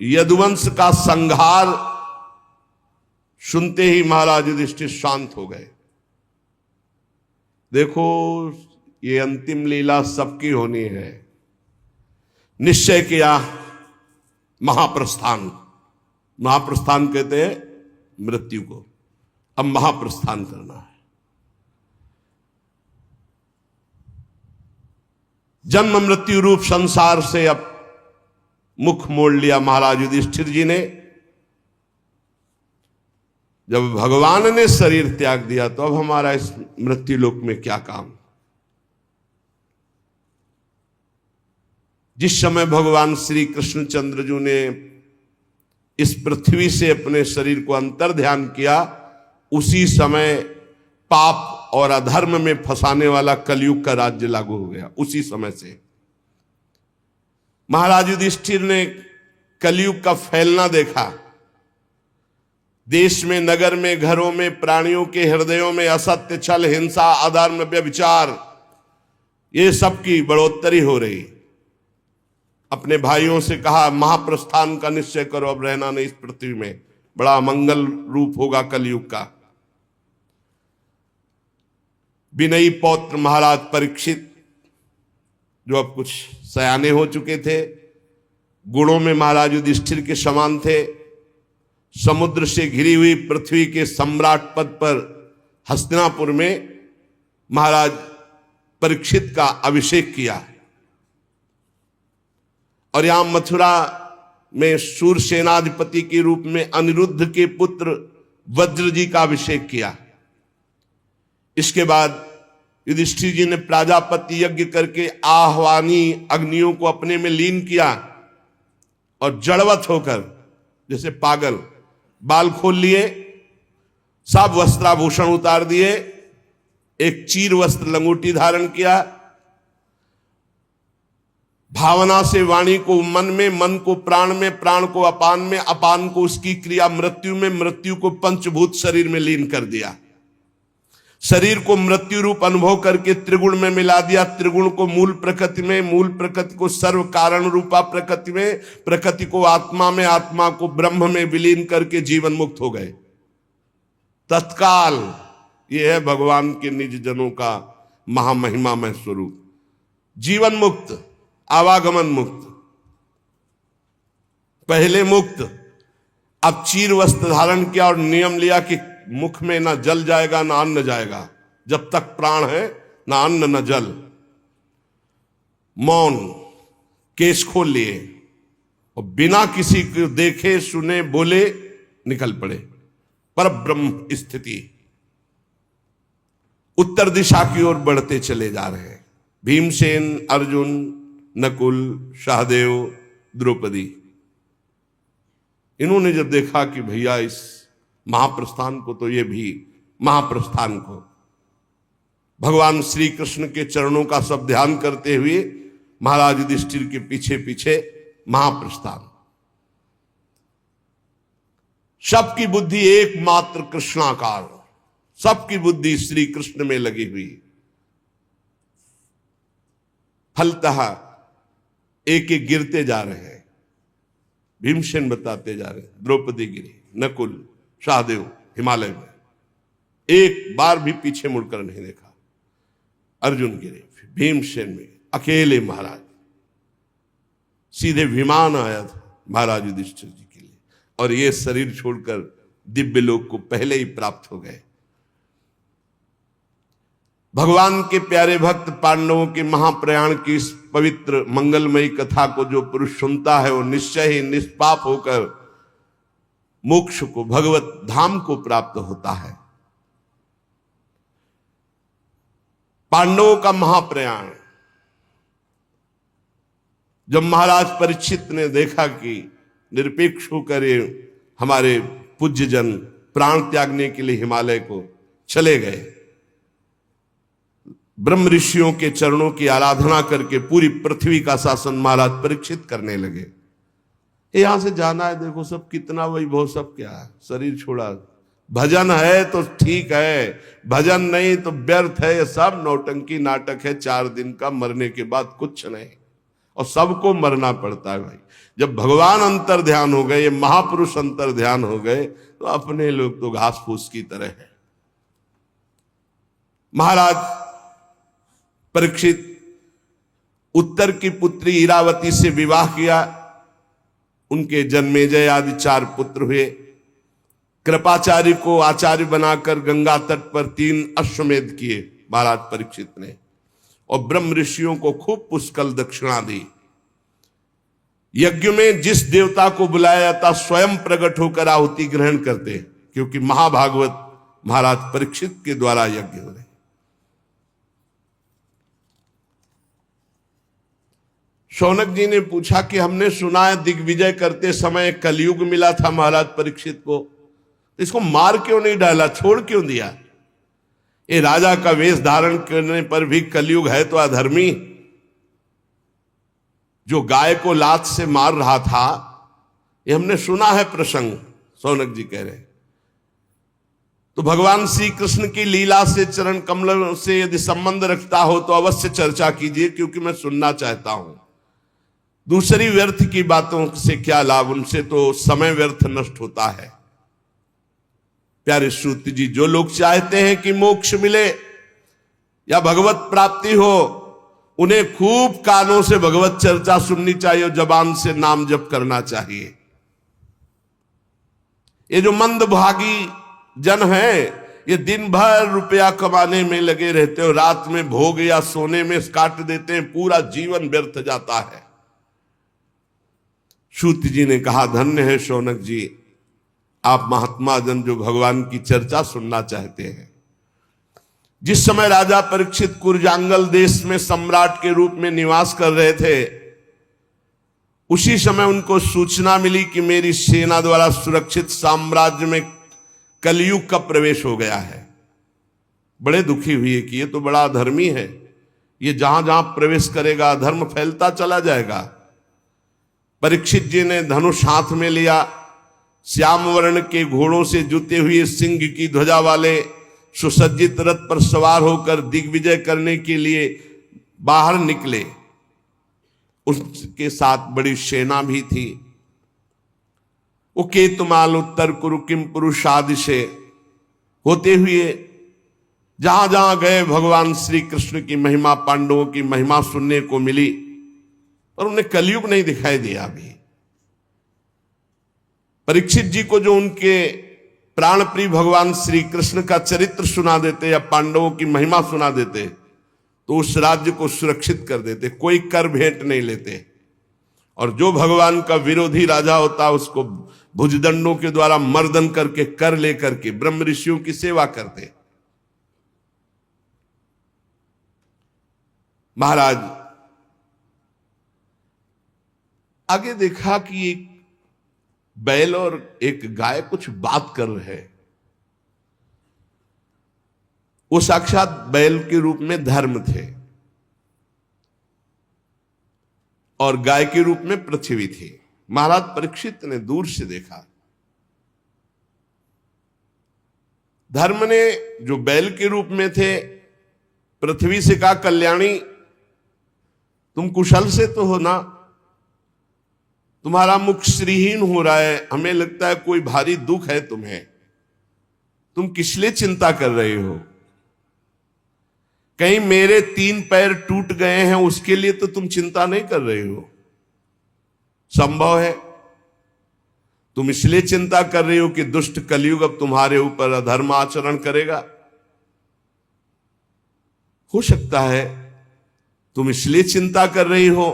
यदुवंश का संहार सुनते ही महाराज युधिष्ठिर शांत हो गए। देखो ये अंतिम लीला सबकी होनी है। निश्चय किया महाप्रस्थान। महाप्रस्थान कहते हैं मृत्यु को, अब महाप्रस्थान करना है। जन्म मृत्यु रूप संसार से अब मुख मोड़ लिया महाराज युधिष्ठिर जी ने। जब भगवान ने शरीर त्याग दिया तो अब हमारा इस मृत्यु लोक में क्या काम। जिस समय भगवान श्री कृष्णचंद्र जी ने इस पृथ्वी से अपने शरीर को अंतर ध्यान किया, उसी समय पाप और अधर्म में फंसाने वाला कलयुग का राज्य लागू हो गया। उसी समय से महाराज युधिष्ठिर ने कलयुग का फैलना देखा। देश में, नगर में, घरों में, प्राणियों के हृदयों में असत्य, छल, हिंसा, अधर्म, व्यभिचार, ये सब की बढ़ोतरी हो रही। अपने भाइयों से कहा महाप्रस्थान का निश्चय करो, अब रहना नहीं इस पृथ्वी में, बड़ा मंगल रूप होगा कलयुग का। विनयी पौत्र महाराज परीक्षित जो अब कुछ सयाने हो चुके थे, गुणों में महाराज युधिष्ठिर के समान थे, समुद्र से घिरी हुई पृथ्वी के सम्राट पद पर हस्तिनापुर में महाराज परीक्षित का अभिषेक किया। और यहां मथुरा में शूरसेनाधिपति के रूप में अनिरुद्ध के पुत्र वज्र जी का अभिषेक किया। इसके बाद युधिष्ठिर जी ने प्राजापति यज्ञ करके आह्वानी अग्नियों को अपने में लीन किया और जड़वत होकर जैसे पागल बाल खोल लिए, सब वस्त्राभूषण उतार दिए, एक चीर वस्त्र लंगोटी धारण किया, भावना से वाणी को मन में, मन को प्राण में, प्राण को अपान में, अपान को उसकी क्रिया मृत्यु में, मृत्यु को पंचभूत शरीर में लीन कर दिया। शरीर को मृत्यु रूप अनुभव करके त्रिगुण में मिला दिया, त्रिगुण को मूल प्रकृति में, मूल प्रकृति को सर्व कारण रूपा प्रकृति में, प्रकृति को आत्मा में, आत्मा को ब्रह्म में विलीन करके जीवन मुक्त हो गए तत्काल। यह है भगवान के निज जनों का महामहिमामय स्वरूप। जीवन मुक्त, आवागमन मुक्त, पहले मुक्त, अब चीर वस्त्र धारण किया और नियम लिया कि मुख में ना जल जाएगा ना अन्न जाएगा, जब तक प्राण है ना अन्न न जल। मौन, केस खोल लिए और बिना किसी को देखे सुने बोले निकल पड़े। पर ब्रह्म स्थिति उत्तर दिशा की ओर बढ़ते चले जा रहे हैं। भीमसेन, अर्जुन, नकुल, सहदेव, द्रौपदी, इन्होंने जब देखा कि भैया इस महाप्रस्थान को, तो ये भी महाप्रस्थान को भगवान श्री कृष्ण के चरणों का सब ध्यान करते हुए महाराज युधिष्ठिर के पीछे पीछे महाप्रस्थान। सबकी बुद्धि एकमात्र कृष्णाकार, सबकी बुद्धि श्री कृष्ण में लगी हुई। फलतः एक एक गिरते जा रहे हैं। भीमसेन बताते जा रहे हैं, द्रौपदी गिरी, नकुल, सहदेव हिमालय में, एक बार भी पीछे मुड़कर नहीं देखा। अर्जुन गिरे, भीमसेन में अकेले महाराज, सीधे विमान आया था महाराज युधिष्ठिर जी के लिए, और ये शरीर छोड़कर दिव्य लोक को पहले ही प्राप्त हो गए। भगवान के प्यारे भक्त पांडवों के महाप्रयाण की इस पवित्र मंगलमयी कथा को जो पुरुष सुनता है, वो निश्चय ही निष्पाप होकर मोक्ष को, भगवत धाम को प्राप्त होता है। पांडवों का महाप्रयाण जब महाराज परीक्षित ने देखा कि निरपेक्ष होकर हमारे पूज्य जन प्राण त्यागने के लिए हिमालय को चले गए, ब्रह्म ऋषियों के चरणों की आराधना करके पूरी पृथ्वी का शासन महाराज परीक्षित करने लगे। यहां से जाना है, देखो सब कितना वैभव, सब क्या है, शरीर छोड़ा, भजन है तो ठीक है, भजन नहीं तो व्यर्थ है, ये सब नौटंकी नाटक है, 4 दिन का, मरने के बाद कुछ नहीं, और सबको मरना पड़ता है भाई। जब भगवान अंतर ध्यान हो गए, ये महापुरुष अंतर ध्यान हो गए, तो अपने लोग तो घास फूस की तरह है। महाराज परीक्षित उत्तर की पुत्री इरावती से विवाह किया, उनके जन्मेजय आदि 4 पुत्र हुए। कृपाचार्य को आचार्य बनाकर गंगा तट पर 3 अश्वमेध किए महाराज परीक्षित ने, और ब्रह्म ऋषियों को खूब पुष्कल दक्षिणा दी। यज्ञ में जिस देवता को बुलाया जाता स्वयं प्रकट होकर आहुति ग्रहण करते, क्योंकि महाभागवत महाराज परीक्षित के द्वारा यज्ञ हो रहे। शौनक जी ने पूछा कि हमने सुना है दिग्विजय करते समय कलयुग मिला था महाराज परीक्षित को, इसको मार क्यों नहीं डाला, छोड़ क्यों दिया? ये राजा का वेश धारण करने पर भी कलयुग है तो अधर्मी। जो गाय को लात से मार रहा था, ये हमने सुना है प्रसंग, शौनक जी कह रहे। तो भगवान श्री कृष्ण की लीला से, चरण कमल से यदि संबंध रखता हो तो अवश्य चर्चा कीजिए, क्योंकि मैं सुनना चाहता हूं। दूसरी व्यर्थ की बातों से क्या लाभ, उनसे तो समय व्यर्थ नष्ट होता है। प्यारे श्रोता जी, जो लोग चाहते हैं कि मोक्ष मिले या भगवत प्राप्ति हो, उन्हें खूब कानों से भगवत चर्चा सुननी चाहिए और जबान से नाम जप करना चाहिए। ये जो मंदभागी जन है, ये दिन भर रुपया कमाने में लगे रहते हो, रात में भोग या सोने में काट देते हैं, पूरा जीवन व्यर्थ जाता है। सूत जी ने कहा, धन्य है शौनक जी, आप महात्मा जन जो भगवान की चर्चा सुनना चाहते हैं। जिस समय राजा परीक्षित कुरजांगल देश में सम्राट के रूप में निवास कर रहे थे, उसी समय उनको सूचना मिली कि मेरी सेना द्वारा सुरक्षित साम्राज्य में कलयुग का प्रवेश हो गया है। बड़े दुखी हुए कि ये तो बड़ा अधर्मी है, ये जहां जहां प्रवेश करेगा अधर्म फैलता चला जाएगा। परीक्षित जी ने धनुष हाथ में लिया, श्याम वर्ण के घोड़ों से जुते हुए सिंह की ध्वजा वाले सुसज्जित रथ पर सवार होकर दिग्विजय करने के लिए बाहर निकले। उसके साथ बड़ी सेना भी थी। वो केतुमाल उत्तर कुरु किम पुरुष आदि से होते हुए जहां जहां गए, भगवान श्री कृष्ण की महिमा, पांडवों की महिमा सुनने को मिली, और उन्हें कलयुग नहीं दिखाई दिया। अभी परीक्षित जी को जो उनके प्राण प्रिय भगवान श्री कृष्ण का चरित्र सुना देते या पांडवों की महिमा सुना देते, तो उस राज्य को सुरक्षित कर देते, कोई कर भेंट नहीं लेते। और जो भगवान का विरोधी राजा होता है उसको भुजदंडों के द्वारा मर्दन करके कर लेकर के ब्रह्म ऋषियों की सेवा करते। महाराज आगे देखा कि एक बैल और एक गाय कुछ बात कर रहे हैं। वो साक्षात बैल के रूप में धर्म थे और गाय के रूप में पृथ्वी थी। महाराज परीक्षित ने दूर से देखा, धर्म ने जो बैल के रूप में थे पृथ्वी से कहा, कल्याणी तुम कुशल से तो हो ना, तुम्हारा मुख श्रीहीन हो रहा है, हमें लगता है कोई भारी दुख है तुम्हें, तुम किस लिए चिंता कर रहे हो? कहीं मेरे 3 पैर टूट गए हैं उसके लिए तो तुम चिंता नहीं कर रहे हो? संभव है तुम इसलिए चिंता कर रहे हो कि दुष्ट कलयुग अब तुम्हारे ऊपर अधर्म आचरण करेगा। हो सकता है तुम इसलिए चिंता कर रही हो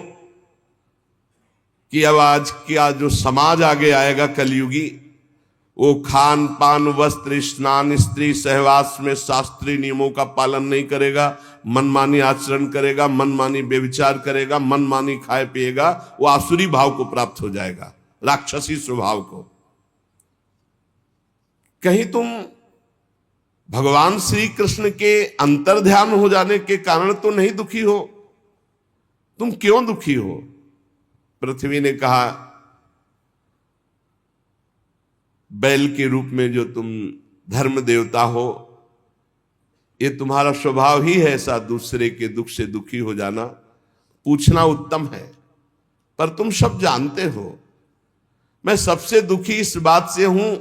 कि अब आज क्या जो समाज आगे आएगा कलयुगी, वो खान पान वस्त्र स्नान स्त्री सहवास में शास्त्रीय नियमों का पालन नहीं करेगा, मनमानी आचरण करेगा, मनमानी व्यभिचार करेगा, मनमानी खाए पिएगा, वो आसुरी भाव को प्राप्त हो जाएगा, राक्षसी स्वभाव को। कहीं तुम भगवान श्री कृष्ण के अंतर्ध्यान हो जाने के कारण तो नहीं दुखी हो? तुम क्यों दुखी हो? पृथ्वी ने कहा, बैल के रूप में जो तुम धर्म देवता हो, ये तुम्हारा स्वभाव ही है ऐसा, दूसरे के दुख से दुखी हो जाना। पूछना उत्तम है, पर तुम सब जानते हो मैं सबसे दुखी इस बात से हूं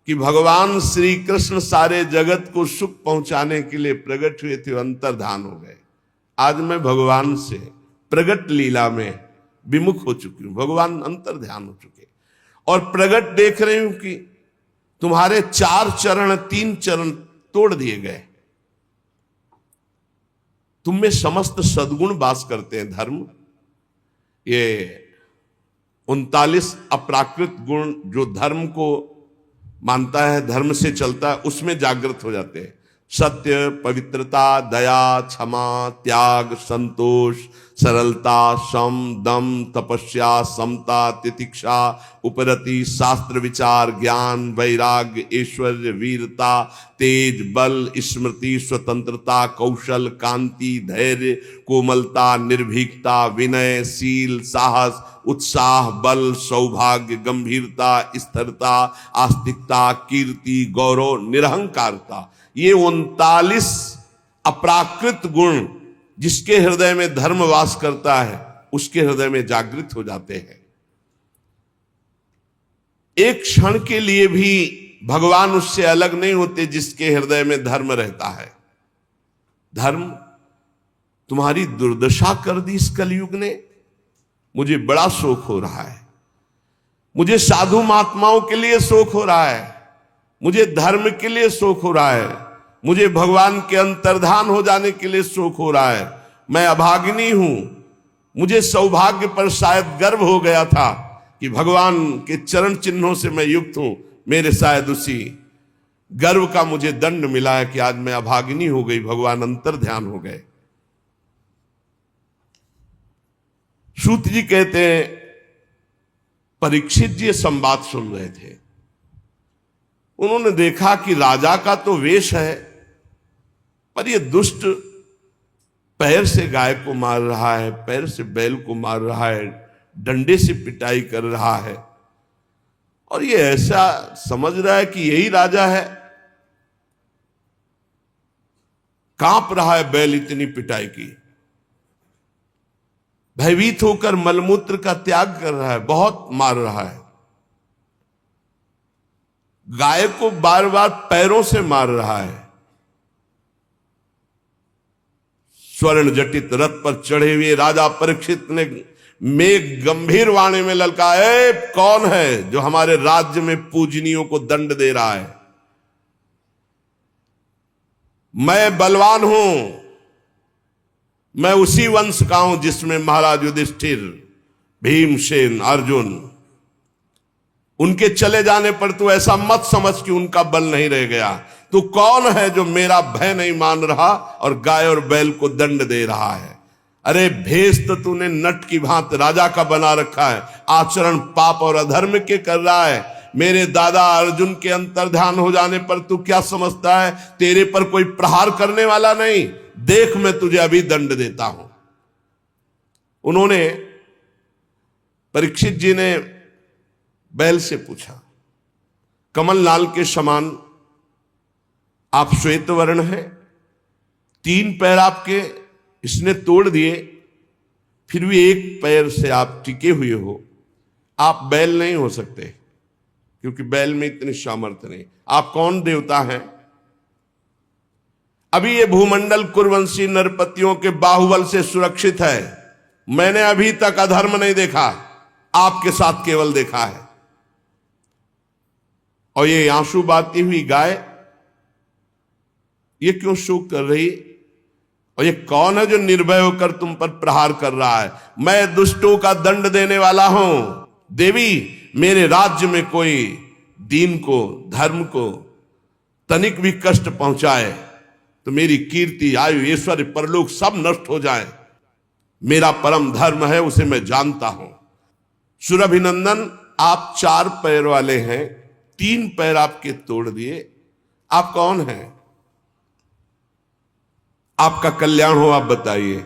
कि भगवान श्री कृष्ण सारे जगत को सुख पहुंचाने के लिए प्रकट हुए थे, अंतर्धान हो गए। आज मैं भगवान से प्रगट लीला में विमुख हो चुकी हूं, भगवान अंतर्ध्यान हो चुके और प्रगट देख रही हूं कि तुम्हारे 4 चरण 3 चरण तोड़ दिए गए। तुम में समस्त सद्गुण वास करते हैं। धर्म ये 39 अप्राकृत गुण जो धर्म को मानता है, धर्म से चलता है, उसमें जागृत हो जाते हैं। सत्य, पवित्रता, दया, क्षमा, त्याग, संतोष, सरलता, सम, दम, तपस्या, समता, तितिक्षा, उपरति, शास्त्र विचार, ज्ञान, वैराग्य, ऐश्वर्य, वीरता, तेज, बल, स्मृति, स्वतंत्रता, कौशल, कांति, धैर्य, कोमलता, निर्भीकता, विनय, शील, साहस, उत्साह, बल, सौभाग्य, गंभीरता, स्थिरता, आस्तिकता, कीर्ति, गौरव, निरहंकारता, ये 39 अप्राकृत गुण जिसके हृदय में धर्म वास करता है उसके हृदय में जागृत हो जाते हैं। एक क्षण के लिए भी भगवान उससे अलग नहीं होते जिसके हृदय में धर्म रहता है। धर्म तुम्हारी दुर्दशा कर दी इस कलयुग ने। मुझे बड़ा शोक हो रहा है, मुझे साधु महात्माओं के लिए शोक हो रहा है, मुझे धर्म के लिए शोक हो रहा है, मुझे भगवान के अंतर्धान हो जाने के लिए शोक हो रहा है। मैं अभागिनी हूं। मुझे सौभाग्य पर शायद गर्व हो गया था कि भगवान के चरण चिन्हों से मैं युक्त हूं। मेरे शायद उसी गर्व का मुझे दंड मिला है कि आज मैं अभागिनी हो गई, भगवान अंतर्ध्यान हो गए। सूत जी कहते हैं, परीक्षित जी संवाद सुन रहे थे। उन्होंने देखा कि राजा का तो वेश है, पर यह दुष्ट पैर से गाय को मार रहा है, पैर से बैल को मार रहा है, डंडे से पिटाई कर रहा है, और ये ऐसा समझ रहा है कि यही राजा है। कांप रहा है बैल इतनी पिटाई की, भयभीत होकर मलमूत्र का त्याग कर रहा है, बहुत मार रहा है। गाय को बार बार पैरों से मार रहा है। स्वर्ण जटित रथ पर चढ़े हुए राजा परीक्षित ने मेघ गंभीर वाणी में ललकाया, कौन है जो हमारे राज्य में पूजनियों को दंड दे रहा है? मैं बलवान हूं, मैं उसी वंश का हूं जिसमें महाराज युधिष्ठिर भीमसेन, अर्जुन, उनके चले जाने पर तू ऐसा मत समझ कि उनका बल नहीं रह गया। तू कौन है जो मेरा भय नहीं मान रहा और गाय और बैल को दंड दे रहा है? अरे भेष तो तूने नट की भांति राजा का बना रखा है, आचरण पाप और अधर्म के कर रहा है। मेरे दादा अर्जुन के अंतर्ध्यान हो जाने पर तू क्या समझता है तेरे पर कोई प्रहार करने वाला नहीं? देख मैं तुझे अभी दंड देता हूं। उन्होंने, परीक्षित जी ने बैल से पूछा, कमल लाल के समान आप श्वेत वर्ण हैं, 3 पैर आपके इसने तोड़ दिए, फिर भी 1 पैर से आप टिके हुए हो। आप बैल नहीं हो सकते, क्योंकि बैल में इतनी सामर्थ्य नहीं। आप कौन देवता हैं? अभी ये भूमंडल कुरवंशी नरपतियों के बाहुबल से सुरक्षित है। मैंने अभी तक अधर्म नहीं देखा, आपके साथ केवल देखा है। और ये आंसू बहाती हुई गाय, ये क्यों शोक कर रही? और ये कौन है जो निर्भय होकर तुम पर प्रहार कर रहा है? मैं दुष्टों का दंड देने वाला हूं। देवी, मेरे राज्य में कोई दीन को, धर्म को तनिक भी कष्ट पहुंचाए तो मेरी कीर्ति, आयु, ऐश्वर्य, परलोक सब नष्ट हो जाए। मेरा परम धर्म है, उसे मैं जानता हूं। सुरभिनंदन, आप 4 पैर वाले हैं, 3 पैर आपके तोड़ दिए। आप कौन हैं? आपका कल्याण हो, आप बताइए।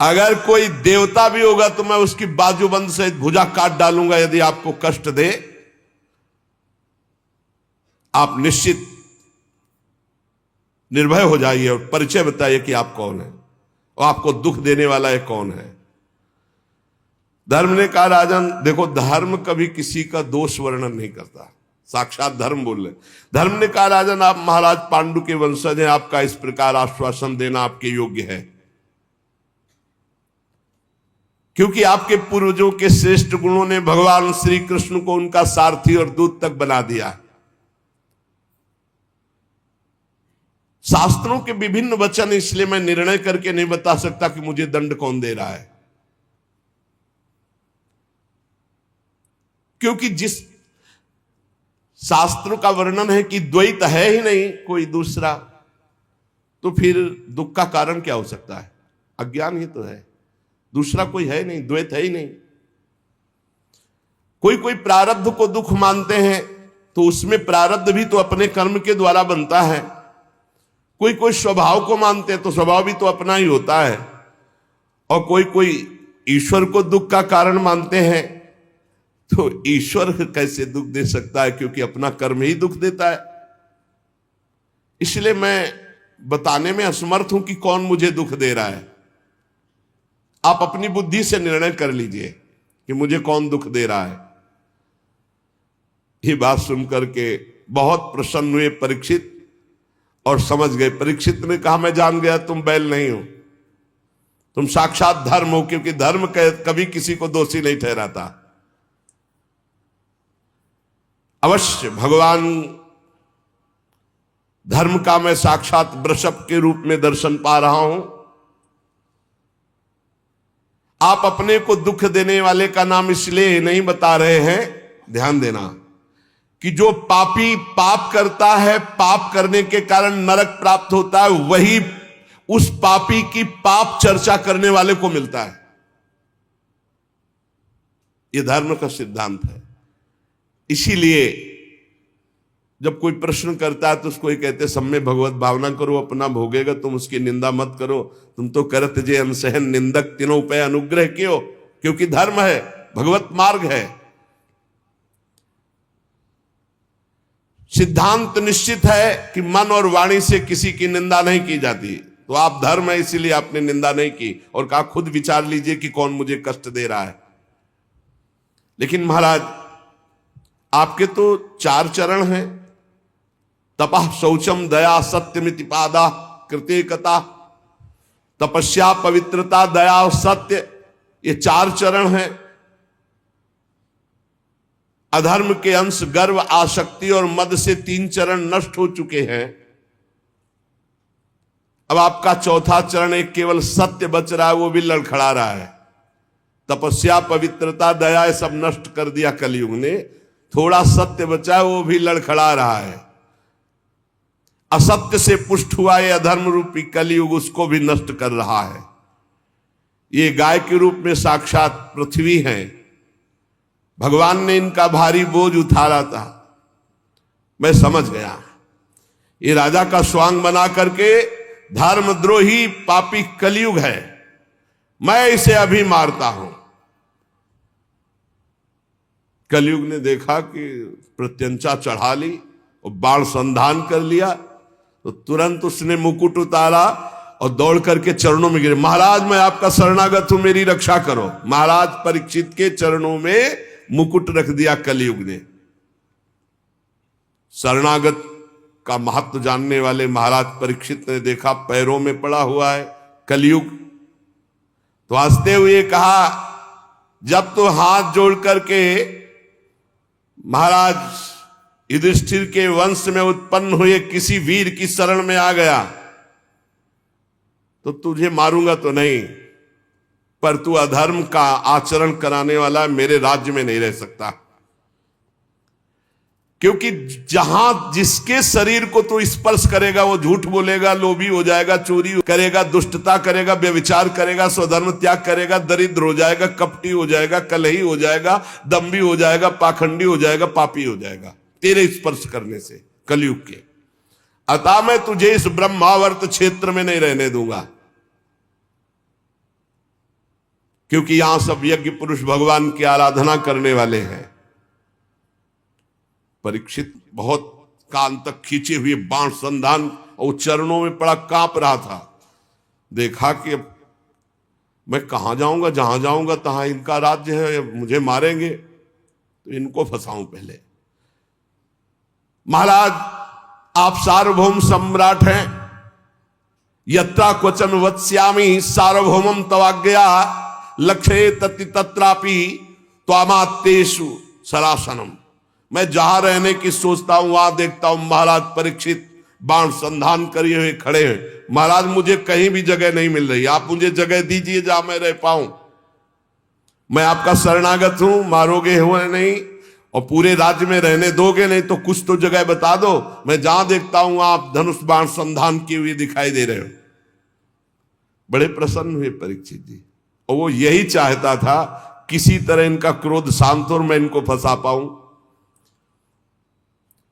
अगर कोई देवता भी होगा तो मैं उसकी बाजूबंद से भुजा काट डालूंगा यदि आपको कष्ट दे। आप निश्चित निर्भय हो जाइए और परिचय बताइए कि आप कौन है और आपको दुख देने वाला है कौन है। धर्म ने कहा, राजन देखो, धर्म कभी किसी का दोष वर्णन नहीं करता, साक्षात धर्म बोल रहे। धर्म ने कहा, राजन आप महाराज पांडु के वंशज हैं, आपका इस प्रकार आश्वासन देना आपके योग्य है, क्योंकि आपके पूर्वजों के श्रेष्ठ गुणों ने भगवान श्री कृष्ण को उनका सारथी और दूत तक बना दिया। शास्त्रों के विभिन्न वचन, इसलिए मैं निर्णय करके नहीं बता सकता कि मुझे दंड कौन दे रहा है, क्योंकि जिस शास्त्रों का वर्णन है कि द्वैत है ही नहीं कोई दूसरा, तो फिर दुख का कारण क्या हो सकता है? अज्ञान ही तो है, दूसरा कोई है नहीं, द्वैत है ही नहीं। कोई कोई प्रारब्ध को दुख मानते हैं तो उसमें प्रारब्ध भी तो अपने कर्म के द्वारा बनता है। कोई कोई स्वभाव को मानते हैं तो स्वभाव भी तो अपना ही होता है। और कोई कोई ईश्वर को दुख का कारण मानते हैं, तो ईश्वर कैसे दुख दे सकता है, क्योंकि अपना कर्म ही दुख देता है। इसलिए मैं बताने में असमर्थ हूं कि कौन मुझे दुख दे रहा है। आप अपनी बुद्धि से निर्णय कर लीजिए कि मुझे कौन दुख दे रहा है। ये बात सुनकर के बहुत प्रसन्न हुए परीक्षित और समझ गए। परीक्षित ने कहा, मैं जान गया तुम बैल नहीं हो, तुम साक्षात धर्म हो, क्योंकि धर्म कभी किसी को दोषी नहीं ठहराता। अवश्य भगवान धर्म का मैं साक्षात वृषभ के रूप में दर्शन पा रहा हूं। आप अपने को दुख देने वाले का नाम इसलिए नहीं बता रहे हैं, ध्यान देना, कि जो पापी पाप करता है, पाप करने के कारण नरक प्राप्त होता है, वही उस पापी की पाप चर्चा करने वाले को मिलता है। यह धर्म का सिद्धांत है। इसीलिए जब कोई प्रश्न करता है तो उसको ये कहते, सब में भगवत भावना करो, अपना भोगेगा, तुम उसकी निंदा मत करो। तुम तो करत जे अनसहन निंदक तीनों पे अनुग्रह क्यों, क्योंकि धर्म है, भगवत मार्ग है। सिद्धांत निश्चित है कि मन और वाणी से किसी की निंदा नहीं की जाती। तो आप धर्म है इसीलिए आपने निंदा नहीं की और कहा खुद विचार लीजिए कि कौन मुझे कष्ट दे रहा है। लेकिन महाराज आपके तो 4 चरण हैं, तपः शौचम दया सत्यमिति पादा कृत्यकता, तपस्या पवित्रता दया और सत्य, ये 4 चरण हैं। अधर्म के अंश गर्व आसक्ति और मद से 3 चरण नष्ट हो चुके हैं। अब आपका चौथा चरण एक केवल सत्य बच रहा है, वो भी लड़खड़ा रहा है। तपस्या, पवित्रता, दया, ये सब नष्ट कर दिया कलयुग ने। थोड़ा सत्य बचा है, वो भी लड़खड़ा रहा है। असत्य से पुष्ट हुआ ये अधर्म रूपी कलयुग उसको भी नष्ट कर रहा है। ये गाय के रूप में साक्षात पृथ्वी है। भगवान ने इनका भारी बोझ उतारा था। मैं समझ गया ये राजा का स्वांग बना करके धर्मद्रोही पापी कलयुग है, मैं इसे अभी मारता हूं। कलयुग ने देखा कि प्रत्यंचा चढ़ा ली और बाण संधान कर लिया, तो तुरंत उसने मुकुट उतारा और दौड़ करके चरणों में गिरे। महाराज मैं आपका शरणागत हूं, मेरी रक्षा करो। महाराज परीक्षित के चरणों में मुकुट रख दिया कलयुग ने। शरणागत का महत्व जानने वाले महाराज परीक्षित ने देखा पैरों में पड़ा हुआ है कलयुग, तो हंसते हुए कहा, जब तो हाथ जोड़ करके महाराज युधिष्ठिर के वंश में उत्पन्न हुए किसी वीर की शरण में आ गया तो तुझे मारूंगा तो नहीं, पर तू अधर्म का आचरण कराने वाला मेरे राज्य में नहीं रह सकता। क्योंकि जहां जिसके शरीर को तू स्पर्श करेगा वो झूठ बोलेगा, लोभी हो जाएगा, चोरी करेगा, दुष्टता करेगा, व्यभिचार करेगा, स्वधर्म त्याग करेगा, दरिद्र हो जाएगा, कपटी हो जाएगा, कलही हो जाएगा, दम्भी हो जाएगा, पाखंडी हो जाएगा, पापी हो जाएगा तेरे स्पर्श करने से कलयुग के। अतः मैं तुझे इस ब्रह्मावर्त क्षेत्र में नहीं रहने दूंगा, क्योंकि यहां सब यज्ञ पुरुष भगवान की आराधना करने वाले हैं। परीक्षित बहुत कान तक खींचे हुए बाण संधान और चरणों में पड़ा कांप रहा था। देखा कि मैं कहां जाऊंगा, जहां जाऊंगा तहां इनका राज्य है, मुझे मारेंगे, तो इनको फंसाऊं पहले। महाराज आप सार्वभौम सम्राट हैं, यत्रा क्वचन वत्स्यामि सार्वभौमम तवाज्ञया लक्ष्ये तत्ति तत्रापि त्वामात्तेषु सरासनम। मैं जहां रहने की सोचता हूं वहां देखता हूं महाराज परीक्षित बाण संधान करे हुए खड़े हैं। महाराज मुझे कहीं भी जगह नहीं मिल रही, आप मुझे जगह दीजिए जहां मैं रह पाऊं। मैं आपका शरणागत हूं, मारोगे हुए नहीं और पूरे राज्य में रहने दोगे नहीं, तो कुछ तो जगह बता दो। मैं जहां देखता हूं आप धनुष बाण संधान किए हुए दिखाई दे रहे हो। बड़े प्रसन्न हुए परीक्षित जी, और वो यही चाहता था किसी तरह इनका क्रोध शांत और मैं इनको फंसा पाऊं।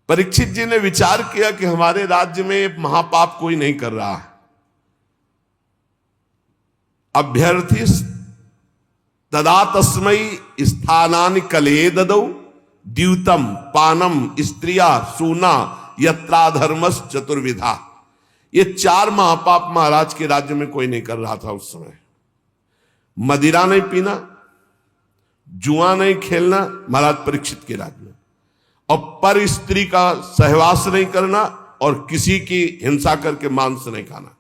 परीक्षित जी ने विचार किया कि हमारे राज्य में महापाप कोई नहीं कर रहा। अभ्यर्थी तदा तस्मै स्थानानि कलये ददौ द्यूतम पानम स्त्रिया सूना यत्राधर्मस् चतुर्विधा। ये 4 महापाप महाराज के राज्य में कोई नहीं कर रहा था उस समय। मदिरा नहीं पीना, जुआ नहीं खेलना महाराज परीक्षित के राज्य में, और पर स्त्री का सहवास नहीं करना, और किसी की हिंसा करके मांस नहीं खाना।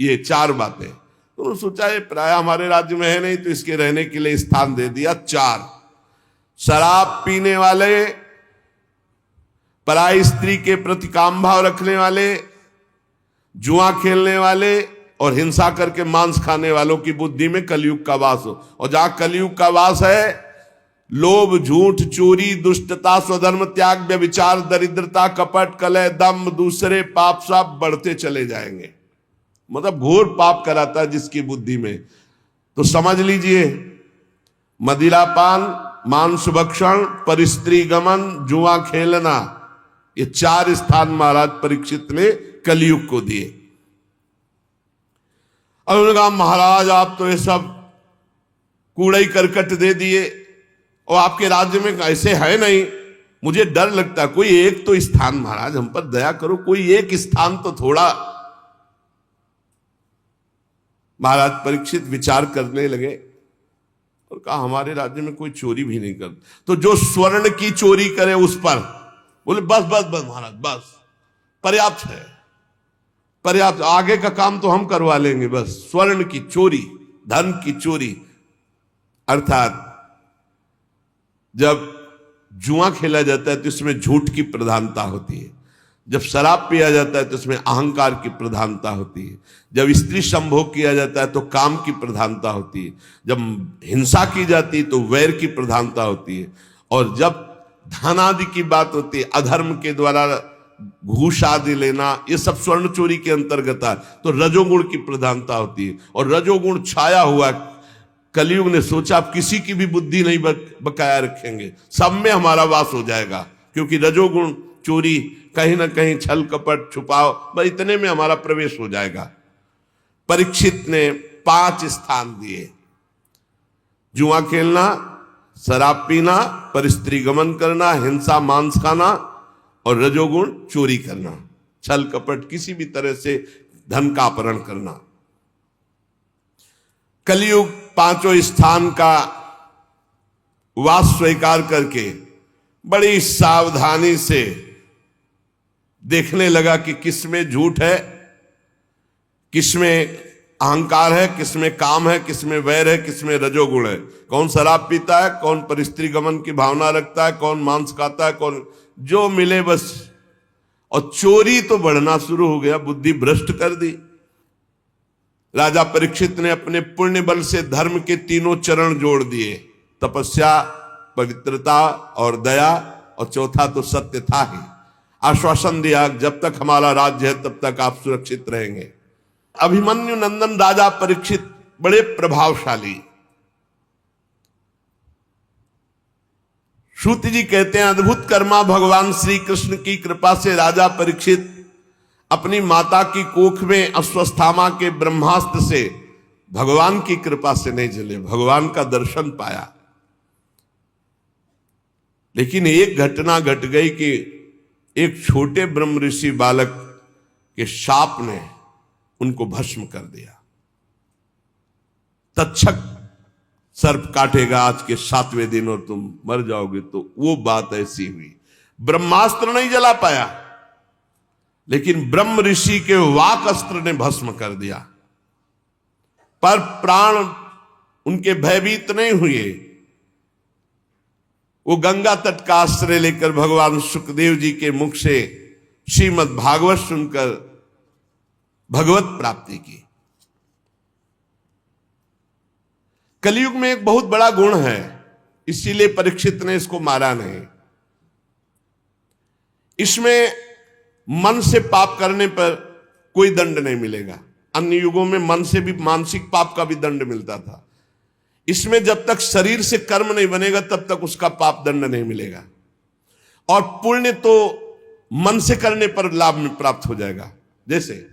ये 4 बातें। तो उन्होंने सोचा ये प्राय हमारे राज्य में है नहीं, तो इसके रहने के लिए स्थान दे दिया 4। शराब पीने वाले, पराई स्त्री के प्रति काम भाव रखने वाले, जुआ खेलने वाले और हिंसा करके मांस खाने वालों की बुद्धि में कलयुग का वास हो। और जहां कलयुग का वास है, लोभ, झूठ, चोरी, दुष्टता, स्वधर्म त्याग, व्यभिचार, दरिद्रता, कपट, कलह, दम्भ, दूसरे पाप सब बढ़ते चले जाएंगे। मतलब घोर पाप कराता है जिसकी बुद्धि में। तो समझ लीजिए, मदिरापान, मांस भक्षण, परिस्त्री गमन, जुआ खेलना, ये 4 स्थान महाराज परीक्षित ने कलयुग को दिए। और उन्होंने कहा महाराज आप तो ये सब कूड़े करकट दे दिए, और आपके राज्य में ऐसे है नहीं, मुझे डर लगता है। कोई एक तो स्थान महाराज हम पर दया करो, कोई एक स्थान तो थोड़ा। महाराज परीक्षित विचार करने लगे और कहा हमारे राज्य में कोई चोरी भी नहीं करता, तो जो स्वर्ण की चोरी करे उस पर। बोले बस बस बस महाराज बस, पर्याप्त है, पर्याप्त, आगे का काम तो हम करवा लेंगे, बस स्वर्ण की चोरी, धन की चोरी। अर्थात जब जुआ खेला जाता है तो इसमें झूठ की प्रधानता होती है। जब शराब पिया जाता है तो इसमें अहंकार की प्रधानता होती है। जब स्त्री संभोग किया जाता है तो काम की प्रधानता होती है। जब हिंसा की जाती है तो वैर की प्रधानता होती है। और जब धन आदि की बात होती है, अधर्म के द्वारा घूस आदि लेना, ये सब स्वर्ण चोरी के अंतर्गत है, तो रजोगुण की प्रधानता होती है। और रजोगुण छाया हुआ कलयुग ने सोचा अब किसी की भी बुद्धि नहीं बकाया रखेंगे, सब में हमारा वास हो जाएगा, क्योंकि रजोगुण चोरी, कहीं ना कहीं छल कपट छुपाओ, बस इतने में हमारा प्रवेश हो जाएगा। परीक्षित ने 5 स्थान दिए: जुआ खेलना, शराब पीना, परस्त्री गमन करना, हिंसा मांस खाना और रजोगुण चोरी करना, छल कपट किसी भी तरह से धन का अपहरण करना। कलयुग 5 स्थान का वास स्वीकार करके बड़ी सावधानी से देखने लगा कि किसमें झूठ है, किसमें अहंकार है, किसमें काम है, किसमें वैर है, किसमें रजोगुण है। कौन शराब पीता है, कौन परस्त्री गमन की भावना रखता है, कौन मांस खाता है, कौन जो मिले बस। और चोरी तो बढ़ना शुरू हो गया, बुद्धि भ्रष्ट कर दी। राजा परीक्षित ने अपने पुण्य बल से धर्म के 3 चरण जोड़ दिए: तपस्या, पवित्रता और दया, और चौथा तो सत्य था ही। आश्वासन दिया जब तक हमारा राज्य है तब तक आप सुरक्षित रहेंगे। अभिमन्यु नंदन राजा परीक्षित बड़े प्रभावशाली। सूत जी कहते हैं, अद्भुत कर्मा भगवान श्री कृष्ण की कृपा से राजा परीक्षित अपनी माता की कोख में अश्वस्थामा के ब्रह्मास्त्र से भगवान की कृपा से नहीं जले, भगवान का दर्शन पाया। लेकिन एक घटना घट गई कि एक छोटे ब्रह्म ऋषि बालक के शाप ने उनको भस्म कर दिया। तक्षक सर्प काटेगा आज के 7वें दिन और तुम मर जाओगे, तो वो बात ऐसी हुई। ब्रह्मास्त्र नहीं जला पाया, लेकिन ब्रह्म ऋषि के वाक अस्त्र ने भस्म कर दिया। पर प्राण उनके भयभीत नहीं हुए। वो गंगा तट का आश्रय लेकर भगवान सुखदेव जी के मुख से श्रीमद् भागवत सुनकर भगवत प्राप्ति की। कलयुग में एक बहुत बड़ा गुण है, इसीलिए परीक्षित ने इसको मारा नहीं। इसमें मन से पाप करने पर कोई दंड नहीं मिलेगा। अन्य युगों में मन से भी मानसिक पाप का भी दंड मिलता था। इसमें जब तक शरीर से कर्म नहीं बनेगा तब तक उसका पाप दंड नहीं मिलेगा। और पुण्य तो मन से करने पर लाभ में प्राप्त हो जाएगा। जैसे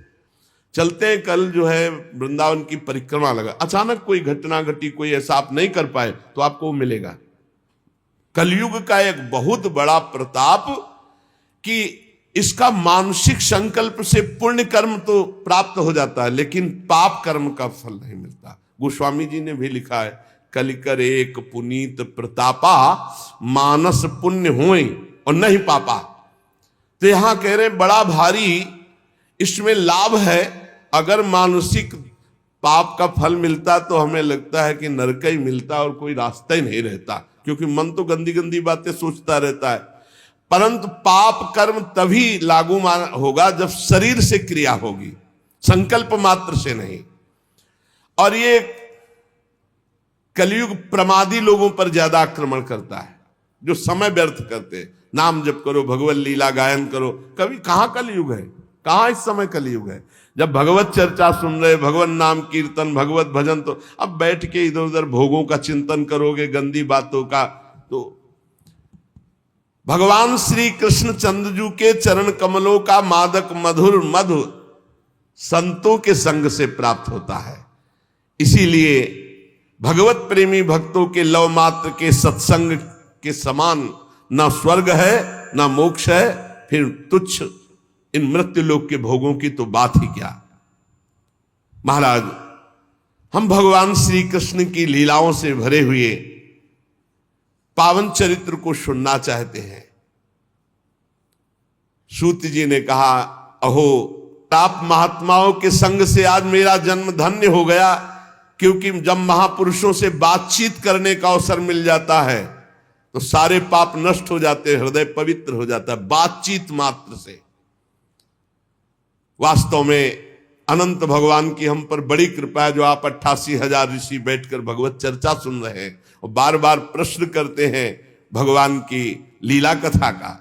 चलते हैं, कल जो है वृंदावन की परिक्रमा लगा, अचानक कोई घटना घटी, कोई ऐसा आप नहीं कर पाए तो आपको वो मिलेगा। कलयुग का एक बहुत बड़ा प्रताप कि इसका मानसिक संकल्प से पुण्य कर्म तो प्राप्त हो जाता है, लेकिन पाप कर्म का फल नहीं मिलता। गोस्वामी जी ने भी लिखा है, कलिकर एक पुनीत प्रतापा, मानस पुण्य होए और नहीं पापा। तो यहां कह रहे बड़ा भारी इसमें लाभ है। अगर मानसिक पाप का फल मिलता तो हमें लगता है कि नरक ही मिलता और कोई रास्ता ही नहीं रहता, क्योंकि मन तो गंदी गंदी बातें सोचता रहता है। परंतु पाप कर्म तभी लागू होगा जब शरीर से क्रिया होगी, संकल्प मात्र से नहीं। और ये कलयुग प्रमादी लोगों पर ज्यादा आक्रमण करता है, जो समय व्यर्थ करते हैं। नाम जप करो, भगवत लीला गायन करो। कभी कहां कलयुग है, कहां इस समय कलयुग है? जब भगवत चर्चा सुन रहे, भगवत नाम कीर्तन, भगवत भजन, तो अब बैठ के इधर उधर भोगों का चिंतन करोगे, गंदी बातों का। तो भगवान श्री कृष्ण चंद्रजू के चरण कमलों का मादक मधुर मधु संतों के संग से प्राप्त होता है। इसीलिए भगवत प्रेमी भक्तों के लव मात्र के सत्संग के समान ना स्वर्ग है ना मोक्ष है, फिर तुच्छ इन मृत्यु लोक के भोगों की तो बात ही क्या। महाराज, हम भगवान श्री कृष्ण की लीलाओं से भरे हुए पावन चरित्र को सुनना चाहते हैं। सूत जी ने कहा, अहो आप महात्माओं के संग से आज मेरा जन्म धन्य हो गया, क्योंकि जब महापुरुषों से बातचीत करने का अवसर मिल जाता है तो सारे पाप नष्ट हो जाते हैं, हृदय पवित्र हो जाता है बातचीत मात्र से। वास्तव में अनंत भगवान की हम पर बड़ी कृपा है जो आप 88,000 ऋषि बैठकर भगवत चर्चा सुन रहे हैं और बार बार प्रश्न करते हैं भगवान की लीला कथा का।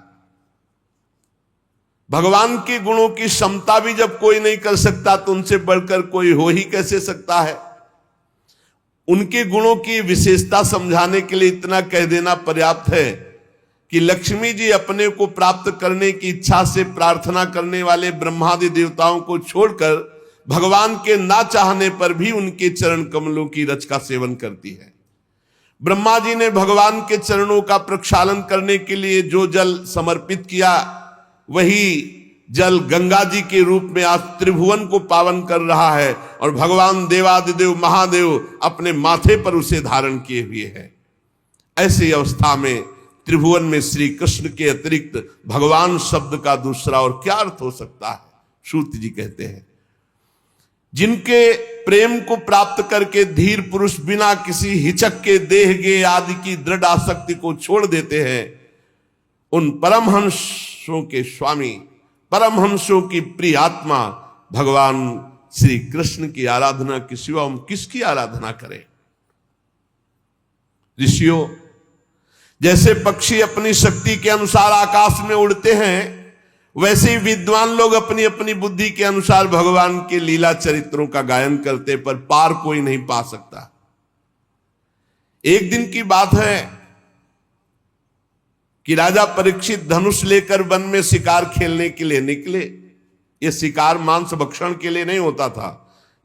भगवान के गुणों की क्षमता भी जब कोई नहीं कर सकता तो उनसे बढ़कर कोई हो ही कैसे सकता है। उनके गुणों की विशेषता समझाने के लिए इतना कह देना पर्याप्त है कि लक्ष्मी जी अपने को प्राप्त करने की इच्छा से प्रार्थना करने वाले ब्रह्मादि देवताओं को छोड़कर भगवान के ना चाहने पर भी उनके चरण कमलों की रच का सेवन करती है। ब्रह्मा जी ने भगवान के चरणों का प्रक्षालन करने के लिए जो जल समर्पित किया वही जल गंगा जी के रूप में आज त्रिभुवन को पावन कर रहा है और भगवान देवादिदेव महादेव अपने माथे पर उसे धारण किए हुए हैं। ऐसी अवस्था में त्रिभुवन में श्री कृष्ण के अतिरिक्त भगवान शब्द का दूसरा और क्या अर्थ हो सकता है। सूत जी कहते हैं जिनके प्रेम को प्राप्त करके धीर पुरुष बिना किसी हिचक के देह गे आदि की दृढ़ आसक्ति को छोड़ देते हैं, उन परमहंसों के स्वामी परमहंसों की प्रिय आत्मा भगवान श्री कृष्ण की आराधना के सिवा हम किसकी आराधना करें। ऋषियों, जैसे पक्षी अपनी शक्ति के अनुसार आकाश में उड़ते हैं वैसे ही विद्वान लोग अपनी अपनी बुद्धि के अनुसार भगवान के लीला चरित्रों का गायन करते पर पार कोई नहीं पा सकता। एक दिन की बात है कि राजा परीक्षित धनुष लेकर वन में शिकार खेलने के लिए निकले। यह शिकार मांस भक्षण के लिए नहीं होता था,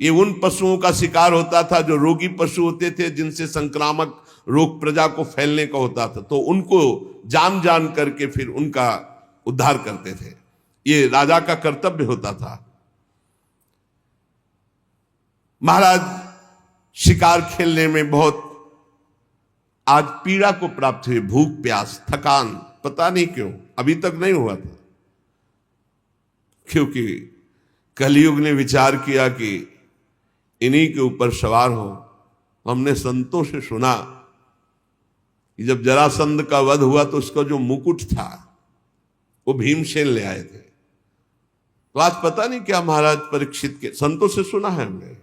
ये उन पशुओं का शिकार होता था जो रोगी पशु होते थे जिनसे संक्रामक रोग प्रजा को फैलने का होता था, तो उनको जान जान करके फिर उनका उद्धार करते थे। ये राजा का कर्तव्य होता था। महाराज शिकार खेलने में बहुत आज पीड़ा को प्राप्त हुई, भूख प्यास थकान, पता नहीं क्यों अभी तक नहीं हुआ था, क्योंकि कलयुग ने विचार किया कि इन्हीं के ऊपर सवार हो। हमने संतों से सुना कि जब जरासंध का वध हुआ तो उसका जो मुकुट था वो भीमसेन ले आए थे। तो आज पता नहीं क्या महाराज परीक्षित के, संतों से सुना है हमने,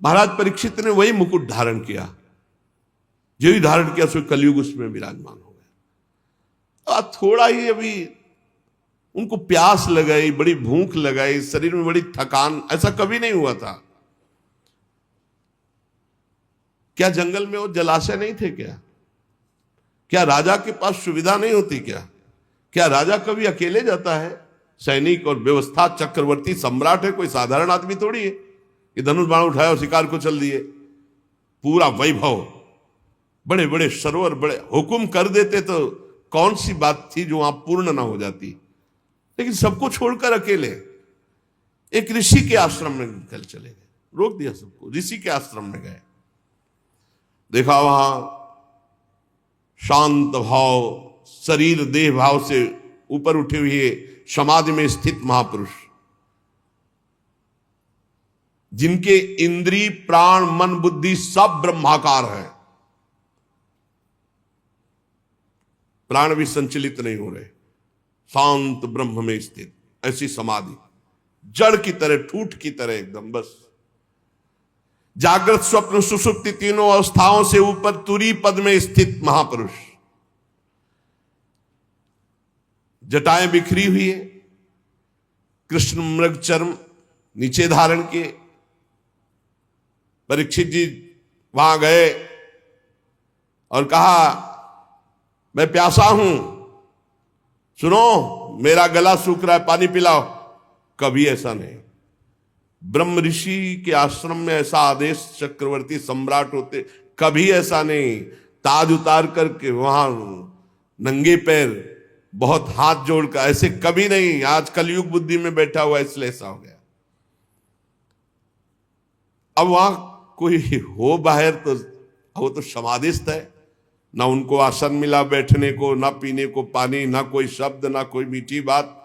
महाराज परीक्षित ने वही मुकुट धारण किया, जो ही धारण किया सो कलयुग उसमें विराजमान हो गया। आज थोड़ा ही अभी उनको प्यास लगाई, बड़ी भूख लगाई, शरीर में बड़ी थकान, ऐसा कभी नहीं हुआ था। क्या जंगल में वो जलाशय नहीं थे क्या? क्या राजा के पास सुविधा नहीं होती क्या राजा कभी अकेले जाता है? सैनिक और व्यवस्था चक्रवर्ती सम्राट है, कोई साधारण आदमी थोड़ी है कि धनुष बाण उठाया और शिकार को चल दिए। पूरा वैभव, बड़े बड़े सरोवर, बड़े हुक्म कर देते तो कौन सी बात थी जो वहां पूर्ण ना हो जाती। लेकिन सबको छोड़कर अकेले एक ऋषि के आश्रम में निकल चले गए, रोक दिया सबको, ऋषि के आश्रम में गए। देखा वहां शांत भाव, शरीर देह भाव से ऊपर उठे हुए समाधि में स्थित महापुरुष, जिनके इंद्रिय प्राण मन बुद्धि सब ब्रह्माकार है, प्राण भी संचलित नहीं हो रहे, शांत ब्रह्म में स्थित ऐसी समाधि, जड़ की तरह, ठूठ की तरह एकदम। बस जागृत स्वप्न सुषुप्ति तीनों अवस्थाओं से ऊपर तुरी पद में स्थित महापुरुष, जटाएं बिखरी हुई है, कृष्ण मृग चर्म नीचे धारण किए। परीक्षित जी वहां गए और कहा मैं प्यासा हूं, सुनो मेरा गला सूख रहा है, पानी पिलाओ। कभी ऐसा नहीं। ब्रह्म ऋषि के आश्रम में ऐसा आदेश चक्रवर्ती सम्राट होते, कभी ऐसा नहीं। ताज उतार करके वहां नंगे पैर बहुत हाथ जोड़कर, ऐसे कभी नहीं। आज कलयुग बुद्धि में बैठा हुआ इसलिए ऐसा हो गया। अब वहां कोई हो बाहर तो वो तो समाधिस्थ है, ना उनको आसन मिला बैठने को, ना पीने को पानी, ना कोई शब्द, ना कोई मीठी बात।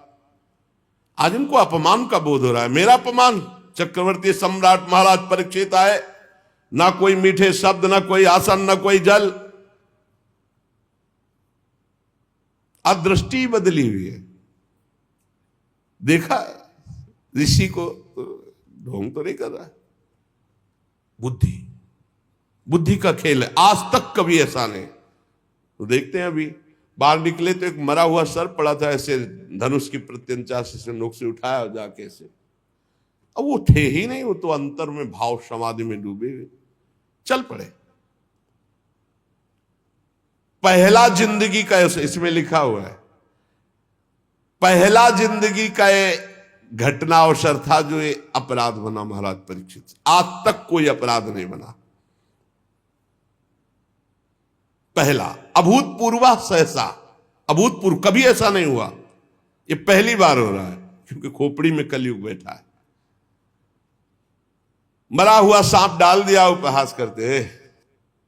आज उनको अपमान का बोध हो रहा है, मेरा अपमान। चक्रवर्ती सम्राट महाराज परीक्षित आए, ना कोई मीठे शब्द, ना कोई आसन, ना कोई जल। आज दृष्टि बदली हुई है। देखा ऋषि को ढोंग तो नहीं कर रहा है, बुद्धि, बुद्धि का खेल है। आज तक कभी ऐसा नहीं। तो देखते हैं, अभी बाहर निकले तो एक मरा हुआ सर पड़ा था, ऐसे धनुष की प्रत्यंचा से नोक से उठाया और जाके ऐसे, अब वो थे ही नहीं, वो तो अंतर में भाव समाधि में डूबे हुए चल पड़े। पहला जिंदगी का, इसमें लिखा हुआ है, पहला जिंदगी का घटना अवसर था जो ये अपराध बना महाराज परीक्षित। आज तक कोई अपराध नहीं बना। पहला अभूतपूर्व सहसा, अभूतपूर्व, कभी ऐसा नहीं हुआ, ये पहली बार हो रहा है, क्योंकि खोपड़ी में कलयुग बैठा है। मरा हुआ सांप डाल दिया, उपहास करते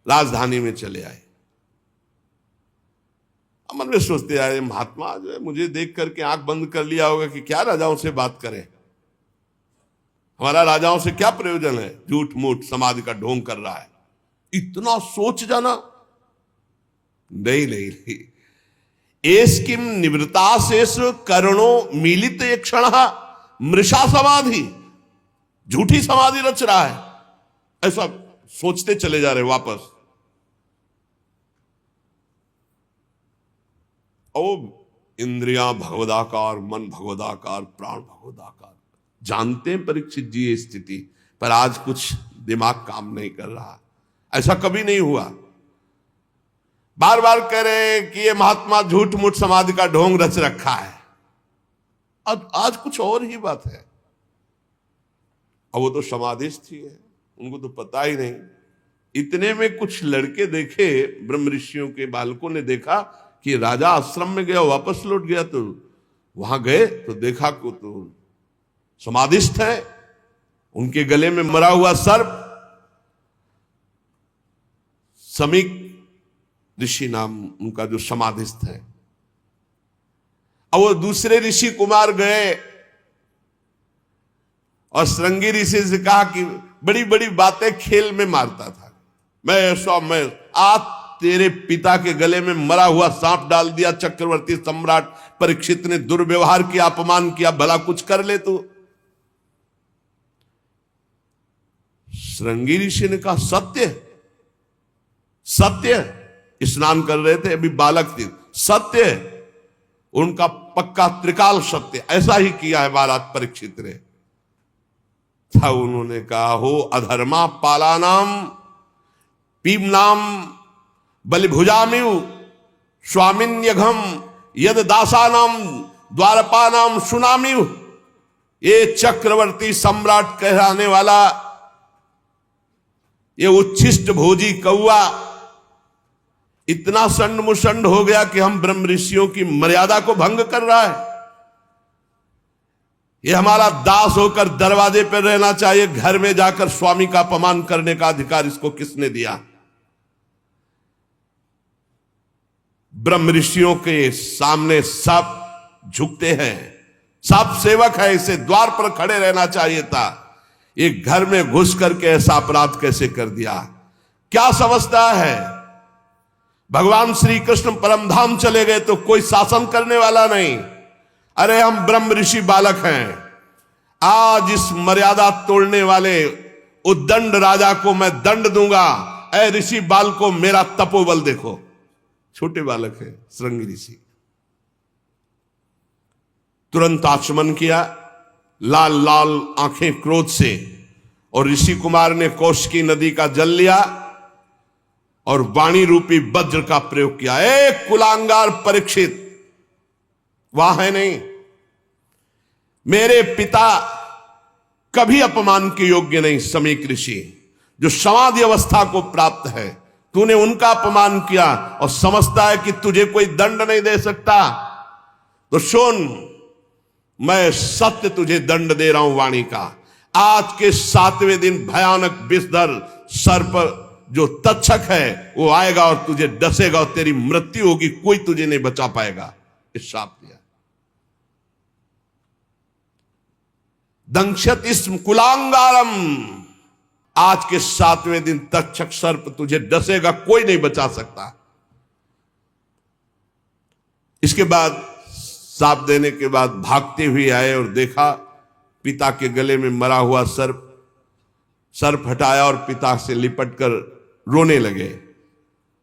राजधानी में चले आए। मन में सोचते आए, महात्मा जो है मुझे देख करके आंख बंद कर लिया होगा कि क्या राजाओं से बात करें, हमारा राजाओं से क्या प्रयोजन है, झूठ मूठ समाधि का ढोंग कर रहा है, इतना सोच जाना। नहीं नहीं नहीं, एस किम निवृत्ता शेष करणों मिलित एक क्षण मृषा समाधि, झूठी समाधि रच रहा है, ऐसा सोचते चले जा रहे वापस। ओ इंद्रियां भगवदाकार, मन भगवदाकार, प्राण भगवदाकार, जानते हैं परीक्षित जी ये स्थिति, पर आज कुछ दिमाग काम नहीं कर रहा। ऐसा कभी नहीं हुआ। बार बार कह रहे कि ये महात्मा झूठ मूठ समाधि का ढोंग रच रखा है, आज कुछ और ही बात है। अब वो तो समाधिस्थ ही है, उनको तो पता ही नहीं। इतने में कुछ लड़के देखे, ब्रह्म ऋषियों के बालकों ने देखा कि राजा आश्रम में गया, वापस लौट गया, तो वहां गए तो देखा को तो समाधिस्थ है, उनके गले में मरा हुआ सर्प, समीक ऋषि नाम उनका जो समाधिस्थ है। अब वो दूसरे ऋषि कुमार गए और श्रृंगी ऋषि से कहा कि बड़ी बड़ी बातें खेल में मारता था, मैं आज तेरे पिता के गले में मरा हुआ सांप डाल दिया, चक्रवर्ती सम्राट परीक्षित ने दुर्व्यवहार किया, अपमान किया, भला कुछ कर ले तू। श्रृंगी ऋषि ने कहा सत्य, सत्य, स्नान कर रहे थे अभी बालक थे, सत्य, उनका पक्का त्रिकाल सत्य, ऐसा ही किया है महाराज परीक्षित ने। था उन्होंने कहा, हो अधर्मा पालानाम पीमनाम बलिभुजामिव स्वामिन्यघम यद दासानाम द्वारपानाम सुनामिव। ये चक्रवर्ती सम्राट कहलाने वाला ये उच्छिष्ट भोजी कौआ इतना संड मुसंड हो गया कि हम ब्रह्म ऋषियों की मर्यादा को भंग कर रहा है। ये हमारा दास होकर दरवाजे पर रहना चाहिए, घर में जाकर स्वामी का अपमान करने का अधिकार इसको किसने दिया? ब्रह्म ऋषियों के सामने सब झुकते हैं, सब सेवक है, इसे द्वार पर खड़े रहना चाहिए था। ये घर में घुस करके ऐसा अपराध कैसे कर दिया? क्या समझता है? भगवान श्री कृष्ण परमधाम चले गए तो कोई शासन करने वाला नहीं। अरे हम ब्रह्म ऋषि बालक हैं, आज इस मर्यादा तोड़ने वाले उद्दंड राजा को मैं दंड दूंगा। ऐ ऋषि बाल को मेरा तपोबल देखो। छोटे बालक है श्रृंगी ऋषि, तुरंत आचमन किया, लाल लाल आंखें क्रोध से, और ऋषि कुमार ने कौशिकी नदी का जल लिया और वाणी रूपी वज्र का प्रयोग किया। एक कुलांगार परीक्षित वहां है नहीं, मेरे पिता कभी अपमान के योग्य नहीं। समीक ऋषि जो समाधि अवस्था को प्राप्त है, तूने उनका अपमान किया और समझता है कि तुझे कोई दंड नहीं दे सकता। तो सुन, मैं सत्य तुझे दंड दे रहा हूं वाणी का। आज के 7वें दिन भयानक विषधर सर्प जो तक्षक है वो आएगा और तुझे डसेगा और तेरी मृत्यु होगी, कोई तुझे नहीं बचा पाएगा। इस शाप दिया। दंक्षत इस्म कुलांगारम, आज के 7वें दिन तक्षक सर्प तुझे डसेगा, कोई नहीं बचा सकता। इसके बाद साप देने के बाद भागते हुए आए और देखा पिता के गले में मरा हुआ सर्प हटाया और पिता से लिपट कर रोने लगे।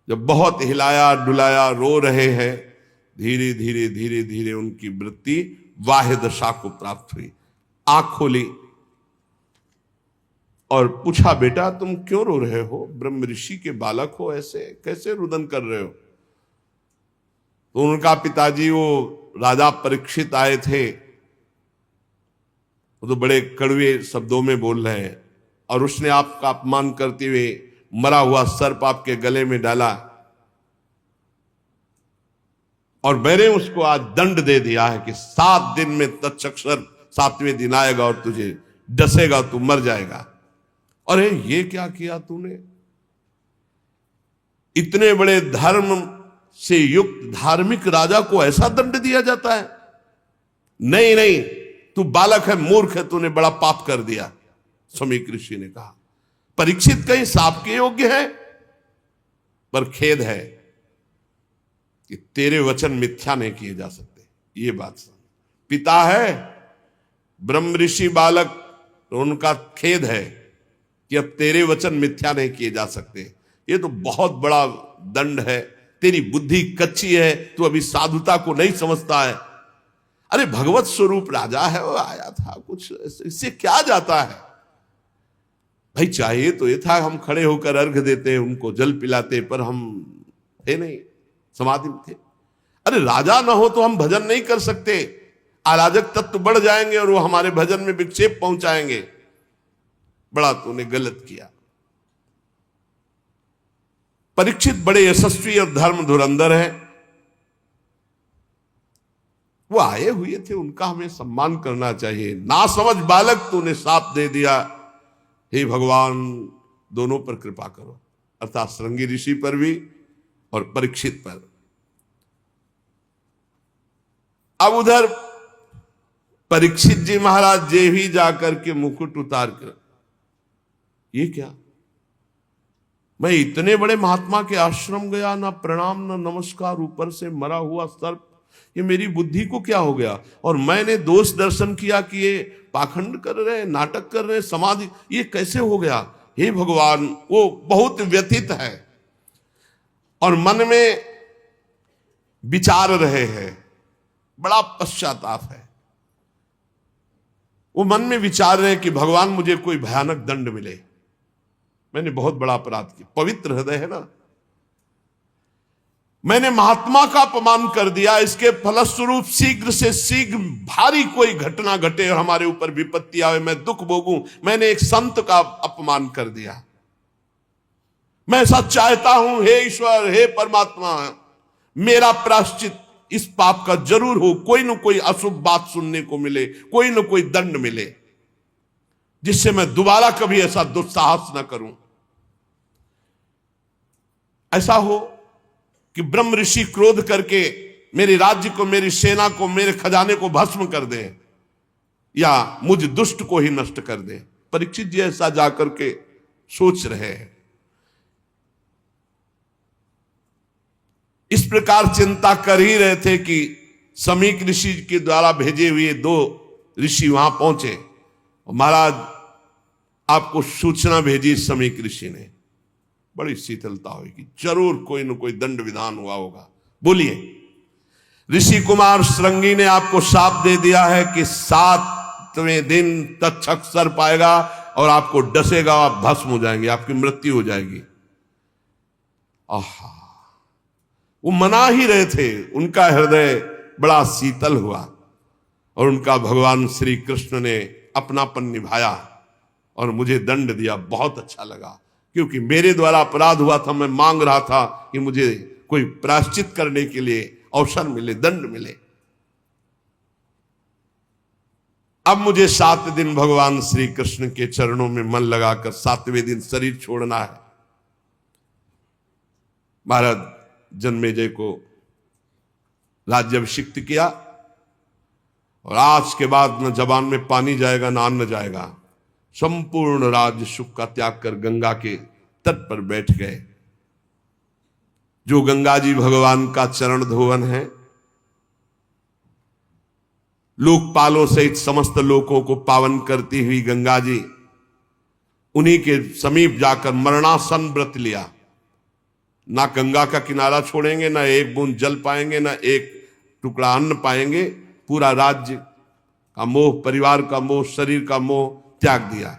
जब बहुत हिलाया डुलाया, रो रहे हैं, धीरे धीरे धीरे धीरे उनकी वृत्ति वाह्य दशा को प्राप्त हुई। आंख खोली और पूछा, बेटा तुम क्यों रो रहे हो? ब्रह्म ऋषि के बालक हो, ऐसे कैसे रुदन कर रहे हो? तो उनका पिताजी, वो राजा परीक्षित आए थे, वो तो बड़े कड़वे शब्दों में बोल रहे हैं, और उसने आपका अपमान करते हुए मरा हुआ सर्प आपके गले में डाला, और मैंने उसको आज दंड दे दिया है कि 7 दिन में तक्षक 7वें दिन आएगा और तुझे डसेगा, तू मर जाएगा। अरे ये क्या किया तूने? इतने बड़े धर्म से युक्त धार्मिक राजा को ऐसा दंड दिया जाता है? नहीं नहीं, तू बालक है, मूर्ख है, तूने बड़ा पाप कर दिया। समीक ऋषि ने कहा, परीक्षित कहीं साप के योग्य है? पर खेद है कि तेरे वचन मिथ्या नहीं किए जा सकते। ये बात समझ। पिता है ब्रह्म ऋषि बालक, तो उनका खेद है कि अब तेरे वचन मिथ्या नहीं किए जा सकते। ये तो बहुत बड़ा दंड है। तेरी बुद्धि कच्ची है, तू अभी साधुता को नहीं समझता है। अरे भगवत स्वरूप राजा है, वो आया था, कुछ इससे क्या जाता है भाई? चाहिए तो ये था हम खड़े होकर अर्घ देते, उनको जल पिलाते, पर हम थे नहीं, समाधि में थे। अरे राजा ना हो तो हम भजन नहीं कर सकते, अराजक तत्व बढ़ जाएंगे और वो हमारे भजन में विक्षेप पहुंचाएंगे। बड़ा तूने गलत किया। परीक्षित बड़े यशस्वी और धर्म धुरंधर है, वो आए हुए थे, उनका हमें सम्मान करना चाहिए। ना समझ बालक, तूने शाप दे दिया। हे भगवान, दोनों पर कृपा करो, अर्थात श्रृंगी ऋषि पर भी और परीक्षित पर। अब उधर परीक्षित जी महाराज जे भी जाकर के मुकुट उतार कर, ये क्या? मैं इतने बड़े महात्मा के आश्रम गया, ना प्रणाम ना नमस्कार, ऊपर से मरा हुआ सर्प, ये मेरी बुद्धि को क्या हो गया? और मैंने दोष दर्शन किया कि ये पाखंड कर रहे, नाटक कर रहे, समाधि, ये कैसे हो गया? हे भगवान, वो बहुत व्यथित है और मन में विचार रहे हैं, बड़ा पश्चाताप है। वो मन में विचार रहे कि भगवान मुझे कोई भयानक दंड मिले, मैंने बहुत बड़ा अपराध किया। पवित्र हृदय है ना, मैंने महात्मा का अपमान कर दिया, इसके फलस्वरूप शीघ्र से शीघ्र भारी कोई घटना घटे और हमारे ऊपर विपत्ति आवे, मैं दुख भोगूं। मैंने एक संत का अपमान कर दिया। मैं ऐसा चाहता हूं, हे ईश्वर, हे परमात्मा, मेरा प्रायश्चित इस पाप का जरूर हो, कोई न कोई अशुभ बात सुनने को मिले, कोई न कोई दंड मिले, जिससे मैं दोबारा कभी ऐसा दुस्साहस न करूं। ऐसा हो कि ब्रह्म ऋषि क्रोध करके मेरे राज्य को, मेरी सेना को, मेरे खजाने को भस्म कर दे, या मुझ दुष्ट को ही नष्ट कर दे। परीक्षित जी ऐसा जाकर के सोच रहे हैं। इस प्रकार चिंता कर ही रहे थे कि समीक ऋषि के द्वारा भेजे हुए 2 ऋषि वहां पहुंचे। महाराज, आपको सूचना भेजी समीक ऋषि ने, बड़ी शीतलता होगी, जरूर कोई न कोई दंड विधान हुआ होगा। बोलिए। ऋषि कुमार श्रृंगी ने आपको शाप दे दिया है कि 7वें दिन तक्षक सर्प आएगा और आपको डसेगा, आप भस्म हो जाएंगे, आपकी मृत्यु हो जाएगी। आहा, वो मना ही रहे थे, उनका हृदय बड़ा शीतल हुआ और उनका भगवान श्री कृष्ण ने अपनापन निभाया और मुझे दंड दिया। बहुत अच्छा लगा, क्योंकि मेरे द्वारा अपराध हुआ था, मैं मांग रहा था कि मुझे कोई प्रायश्चित करने के लिए अवसर मिले, दंड मिले। अब मुझे 7 दिन भगवान श्री कृष्ण के चरणों में मन लगाकर 7वें दिन शरीर छोड़ना है। महाराज जन्मेजय को राज्याभिषिक्त किया और आज के बाद न जबान में पानी जाएगा, न अन्न जाएगा। संपूर्ण राज्य सुख का त्याग कर गंगा के तट पर बैठ गए। जो गंगा जी भगवान का चरण धोवन है, लोकपालों सहित समस्त लोगों को पावन करती हुई गंगा जी उन्हीं के समीप जाकर मरणासन व्रत लिया। ना गंगा का किनारा छोड़ेंगे, ना एक बूंद जल पाएंगे, ना एक टुकड़ा अन्न पाएंगे। पूरा राज्य का मोह, परिवार का मोह, शरीर का मोह त्याग दिया।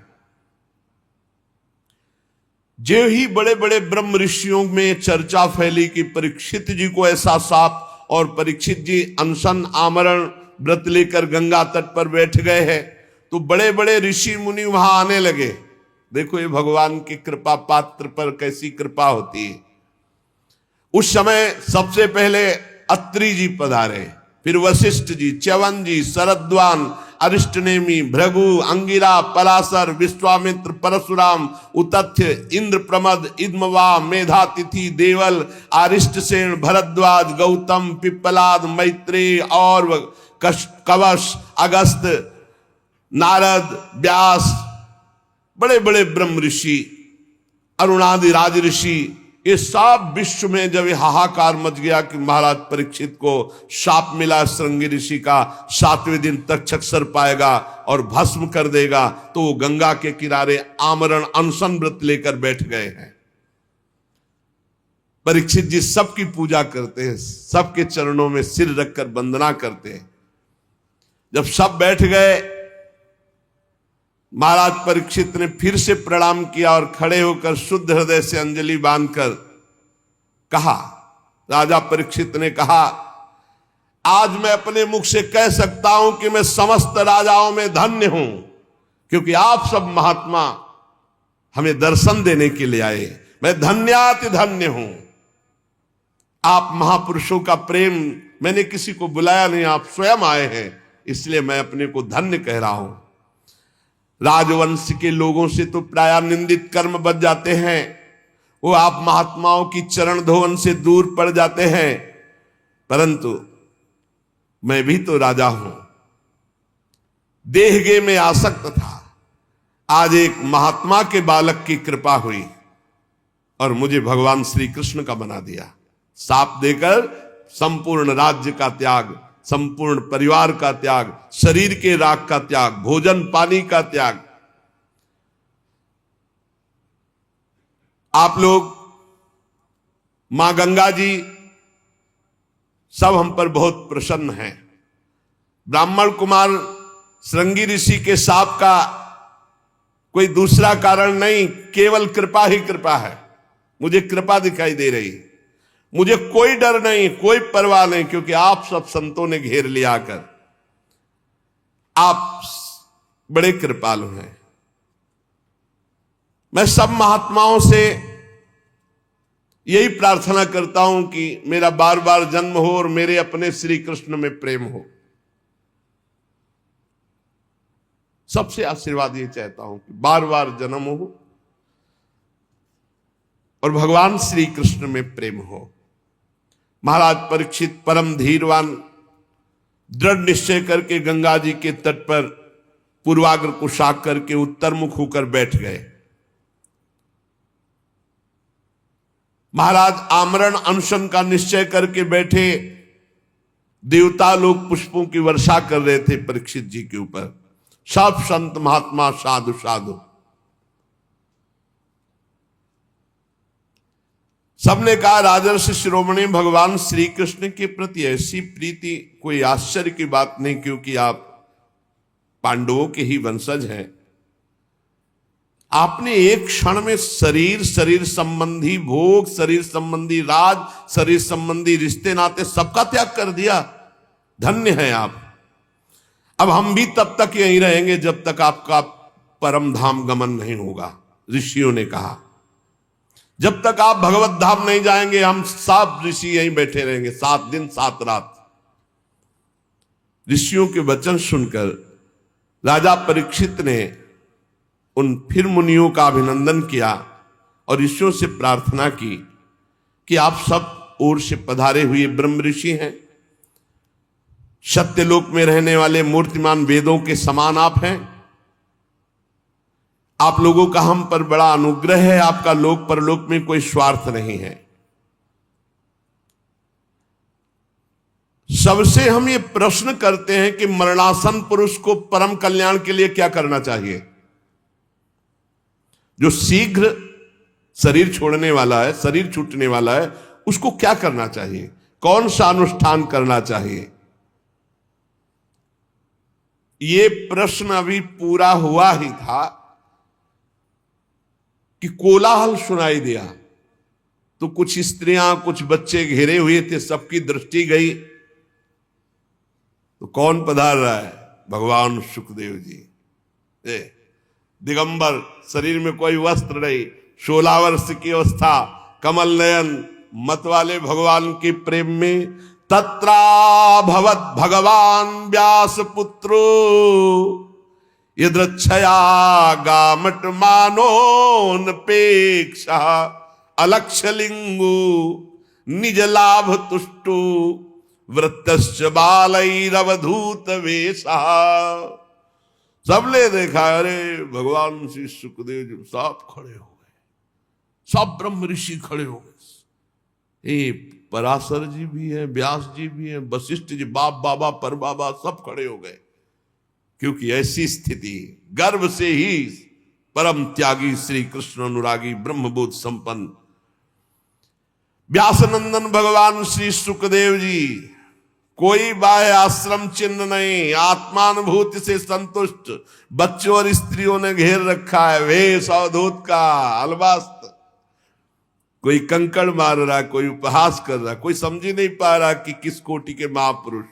जो ही बड़े बड़े ब्रह्म ऋषियों में चर्चा फैली कि परीक्षित जी को ऐसा साप, और परीक्षित जी अनशन आमरण व्रत लेकर गंगा तट पर बैठ गए हैं, तो बड़े बड़े ऋषि मुनि वहां आने लगे। देखो ये भगवान की कृपा, पात्र पर कैसी कृपा होती है। उस समय सबसे पहले अत्रि जी पधारे, फिर वशिष्ठ जी, च्यवन जी, शरद्वान, अरिष्टनेमी, भृगु, अंगिरा, पराशर, विश्वामित्र, परशुराम, उतथ्य, इंद्र प्रमद, इद्मवा, मेधातिथि, देवल, आरिष्टसेन, भरद्वाज, गौतम, पिप्पलाद, मैत्रेय और कवश, अगस्त, नारद, व्यास, बड़े बड़े ब्रह्म ऋषि, अरुणादि राज ऋषि, ये सब विश्व में जब हाहाकार मच गया कि महाराज परीक्षित को शाप मिला श्रृंगी ऋषि का, 7वें दिन तक्षक सर्प आएगा और भस्म कर देगा, तो वो गंगा के किनारे आमरण अनशन व्रत लेकर बैठ गए हैं। परीक्षित जी सबकी पूजा करते हैं, सबके चरणों में सिर रखकर वंदना करते हैं। जब सब बैठ गए, महाराज परीक्षित ने फिर से प्रणाम किया और खड़े होकर शुद्ध हृदय से अंजलि बांधकर कहा, राजा परीक्षित ने कहा, आज मैं अपने मुख से कह सकता हूं कि मैं समस्त राजाओं में धन्य हूं, क्योंकि आप सब महात्मा हमें दर्शन देने के लिए आए। मैं धन्याति धन्य हूं। आप महापुरुषों का प्रेम, मैंने किसी को बुलाया नहीं, आप स्वयं आए हैं, इसलिए मैं अपने को धन्य कह रहा हूं। राजवंश के लोगों से तो प्राय निंदित कर्म बच जाते हैं, वो आप महात्माओं की चरण धोवन से दूर पड़ जाते हैं, परंतु मैं भी तो राजा हूं। देहगे में आसक्त था, आज एक महात्मा के बालक की कृपा हुई और मुझे भगवान श्री कृष्ण का बना दिया। साप देकर संपूर्ण राज्य का त्याग, संपूर्ण परिवार का त्याग, शरीर के राग का त्याग, भोजन पानी का त्याग। आप लोग, मां गंगा जी सब हम पर बहुत प्रसन्न हैं। ब्राह्मण कुमार श्रृंगी ऋषि के साप का कोई दूसरा कारण नहीं, केवल कृपा ही कृपा है। मुझे कृपा दिखाई दे रही, मुझे कोई डर नहीं, कोई परवाह नहीं, क्योंकि आप सब संतों ने घेर लिया आकर। आप बड़े कृपालु हैं। मैं सब महात्माओं से यही प्रार्थना करता हूं कि मेरा बार बार जन्म हो और मेरे अपने श्री कृष्ण में प्रेम हो। सबसे आशीर्वाद ये चाहता हूं कि बार बार जन्म हो और भगवान श्री कृष्ण में प्रेम हो। महाराज परीक्षित परम धीरवान, दृढ़ निश्चय करके गंगा जी के तट पर पूर्वाग्र कुशाक करके उत्तर मुख होकर बैठ गए। महाराज आमरण अनशन का निश्चय करके बैठे। देवता लोग पुष्पों की वर्षा कर रहे थे परीक्षित जी के ऊपर। सब संत महात्मा साधु साधु सबने कहा, राजर्षि शिरोमणि भगवान श्री कृष्ण के प्रति ऐसी प्रीति कोई आश्चर्य की बात नहीं, क्योंकि आप पांडवों के ही वंशज हैं। आपने एक क्षण में शरीर संबंधी भोग, शरीर संबंधी राज, शरीर संबंधी रिश्ते नाते सबका त्याग कर दिया। धन्य हैं आप। अब हम भी तब तक यहीं रहेंगे जब तक आपका परम धाम गमन नहीं होगा। ऋषियों ने कहा, जब तक आप भगवत धाम नहीं जाएंगे हम सब ऋषि यहीं बैठे रहेंगे 7 दिन 7 रात। ऋषियों के वचन सुनकर राजा परीक्षित ने उन फिर मुनियों का अभिनंदन किया और ऋषियों से प्रार्थना की कि आप सब ओर से पधारे हुए ब्रह्म ऋषि हैं, सत्यलोक में रहने वाले मूर्तिमान वेदों के समान आप हैं। आप लोगों का हम पर बड़ा अनुग्रह है, आपका लोक परलोक में कोई स्वार्थ नहीं है। सबसे हम ये प्रश्न करते हैं कि मरणासन पुरुष को परम कल्याण के लिए क्या करना चाहिए। जो शीघ्र शरीर छोड़ने वाला है, शरीर छूटने वाला है, उसको क्या करना चाहिए, कौन सा अनुष्ठान करना चाहिए। ये प्रश्न अभी पूरा हुआ ही था कि कोलाहल सुनाई दिया, तो कुछ स्त्रियां कुछ बच्चे घेरे हुए थे, सबकी दृष्टि गई, तो कौन पधार रहा है, भगवान सुखदेव जी। दिगंबर, शरीर में कोई वस्त्र नहीं, 16 वर्ष की अवस्था, कमल नयन, मत वाले भगवान के प्रेम में तत्रा भवत भगवान व्यास पुत्रो यदृच्छया गामट मानोनपेक्षा अलक्षलिंगु निज लाभ तुष्टु वृत्तश्च बालैरवधूत वेशा। सबने देखा, अरे भगवान श्री सुखदेव जी सब खड़े हो गए, सब ब्रह्म ऋषि खड़े हो गए। पराशर जी भी हैं, व्यास जी भी हैं, वशिष्ठ जी, बाप बाबा पर बाबा सब खड़े हो गए, क्योंकि ऐसी स्थिति गर्भ से ही परम त्यागी श्री कृष्ण अनुरागी ब्रह्मबोध संपन्न व्यासनंदन भगवान श्री सुखदेव जी, कोई बाह्य आश्रम चिन्ह नहीं, आत्मानुभूति से संतुष्ट बच्चों और स्त्रियों ने घेर रखा है, वेश अवधूत का अलवास्त। कोई कंकड़ मार रहा, कोई उपहास कर रहा, कोई समझ ही नहीं पा रहा कि किस कोटि के महापुरुष।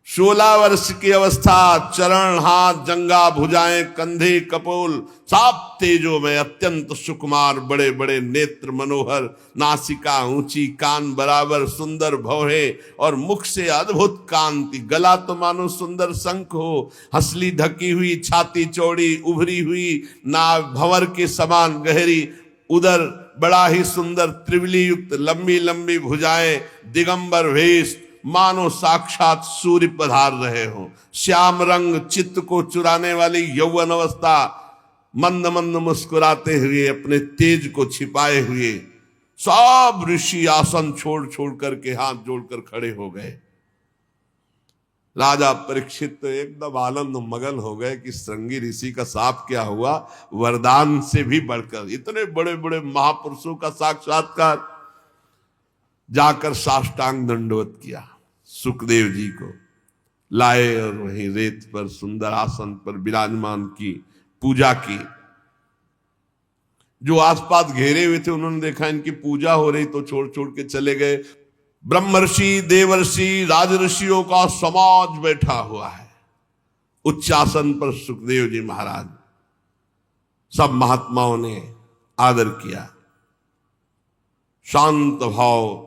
16 वर्ष की अवस्था, चरण, हाथ, जंगा, भुजाएं, कंधे, कपोल, सब तेजो में, अत्यंत सुकुमार, बड़े बड़े नेत्र मनोहर, नासिका ऊंची, कान बराबर, सुंदर भौहे और मुख से अद्भुत कांति, गला तो मानो सुंदर शंख हो, हंसली ढकी हुई, छाती चौड़ी उभरी हुई, नाभ भंवर के समान गहरी, उदर बड़ा ही सुंदर त्रिवली युक्त, लंबी लंबी भुजाएं, दिगंबर वेश, मानो साक्षात सूर्य पधार रहे हो, श्याम रंग, चित्त को चुराने वाली यौवन अवस्था, मंद मंद मुस्कुराते हुए, अपने तेज को छिपाए हुए, सब ऋषि आसन छोड़ छोड़ करके हाथ जोड़कर खड़े हो गए। राजा परीक्षित तो एकदम आनंद मगन हो गए कि श्रृंगी ऋषि का साप क्या हुआ, वरदान से भी बढ़कर इतने बड़े बड़े महापुरुषों का साक्षात्कार। जाकर साष्टांग दंडवत किया, सुखदेव जी को लाए और वहीं रेत पर सुंदर आसन पर विराजमान की, पूजा की। जो आसपास घेरे हुए थे उन्होंने देखा इनकी पूजा हो रही तो छोड़ छोड़ के चले गए। ब्रह्मर्षि, देवर्षि, राजऋषियों का समाज बैठा हुआ है उच्च आसन पर सुखदेव जी महाराज। सब महात्माओं ने आदर किया, शांत भाव,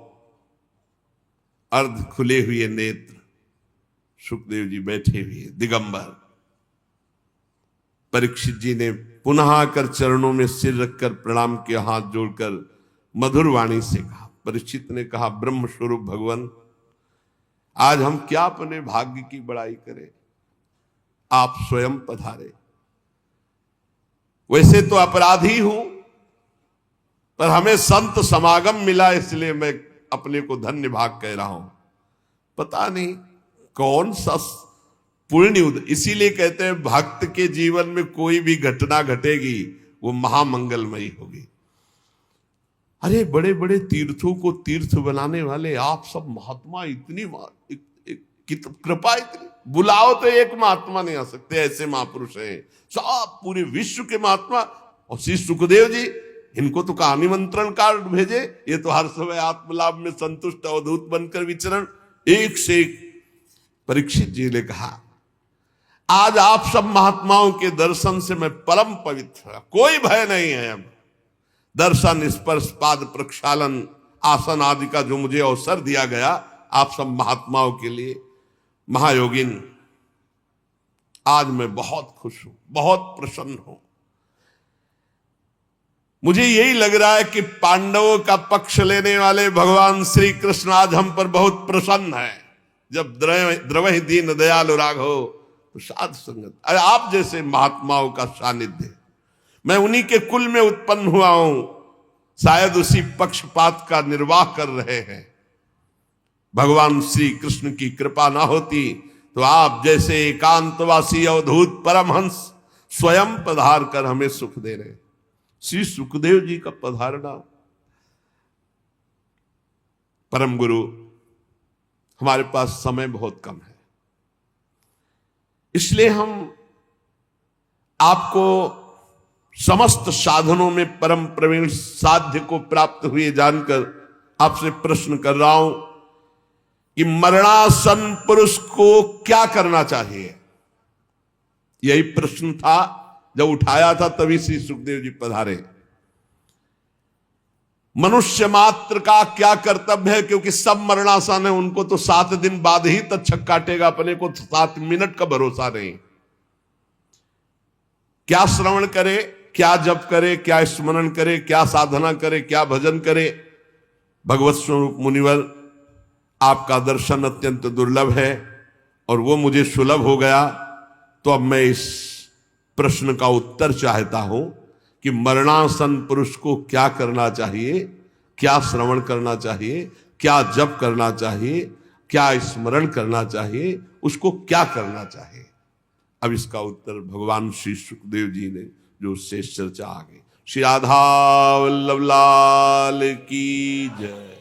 अर्ध खुले हुए नेत्र, सुखदेव जी बैठे हुए दिगंबर। परीक्षित जी ने पुनः आकर चरणों में सिर रखकर प्रणाम किया, हाथ जोड़कर मधुर वाणी से कहा। परीक्षित ने कहा, ब्रह्म स्वरूप भगवान, आज हम क्या अपने भाग्य की बड़ाई करें, आप स्वयं पधारे। वैसे तो अपराधी हूं, पर हमें संत समागम मिला, इसलिए मैं अपने को धन्य भाग कह रहा हूं। पता नहीं कौन सा पुण्य, इसीलिए कहते हैं भक्त के जीवन में कोई भी घटना घटेगी वो महामंगलमयी होगी। अरे बड़े बड़े तीर्थों को तीर्थ बनाने वाले आप सब महात्मा, इतनी कृपा, इतनी बुलाओ तो एक महात्मा नहीं आ सकते, ऐसे महापुरुष हैं सब पूरे विश्व के महात्मा। और श्री सुखदेव जी, इनको तो कहा निमंत्रण कार्ड भेजे, ये तो हर समय आत्मलाभ में संतुष्ट अवधूत बनकर विचरण, एक से एक। परीक्षित जी ने कहा, आज आप सब महात्माओं के दर्शन से मैं परम पवित्र, कोई भय नहीं है। अब दर्शन, स्पर्श, पाद प्रक्षालन, आसन आदि का जो मुझे अवसर दिया गया आप सब महात्माओं के लिए, महायोगिन, आज मैं बहुत खुश हूं, बहुत प्रसन्न हूं। मुझे यही लग रहा है कि पांडवों का पक्ष लेने वाले भगवान श्री कृष्ण आज हम पर बहुत प्रसन्न है। जब द्रवहि दीन दयालु राघव तो साध संगत, अरे आप जैसे महात्माओं का सानिध्य, मैं उन्हीं के कुल में उत्पन्न हुआ हूं, शायद उसी पक्षपात का निर्वाह कर रहे हैं। भगवान श्री कृष्ण की कृपा ना होती तो आप जैसे एकांतवासी अवधूत परमहंस स्वयं पधार कर हमें सुख दे रहे। श्री सुखदेव जी का पधारना। परम गुरु, हमारे पास समय बहुत कम है, इसलिए हम आपको समस्त साधनों में परम प्रवीण साध्य को प्राप्त हुए जानकर आपसे प्रश्न कर रहा हूं कि मरणासन पुरुष को क्या करना चाहिए। यही प्रश्न था जब उठाया था, तभी श्री सुखदेव जी पधारे। मनुष्य मात्र का क्या कर्तव्य है, क्योंकि सब मरणासन है, उनको तो 7 दिन बाद ही तक्षक काटेगा, अपने को 7 मिनट का भरोसा नहीं। क्या श्रवण करे, क्या जप करे, क्या स्मरण करे, क्या साधना करे, क्या भजन करे। भगवत स्वरूप मुनिवर, आपका दर्शन अत्यंत दुर्लभ है और वो मुझे सुलभ हो गया, तो अब मैं इस प्रश्न का उत्तर चाहता हूं कि मरणासन पुरुष को क्या करना चाहिए, क्या श्रवण करना चाहिए, क्या जप करना चाहिए, क्या स्मरण करना चाहिए, उसको क्या करना चाहिए। अब इसका उत्तर भगवान श्री सुखदेव जी ने जो शेष चर्चा आ गई। श्री राधा वल्लभ लाल की जय।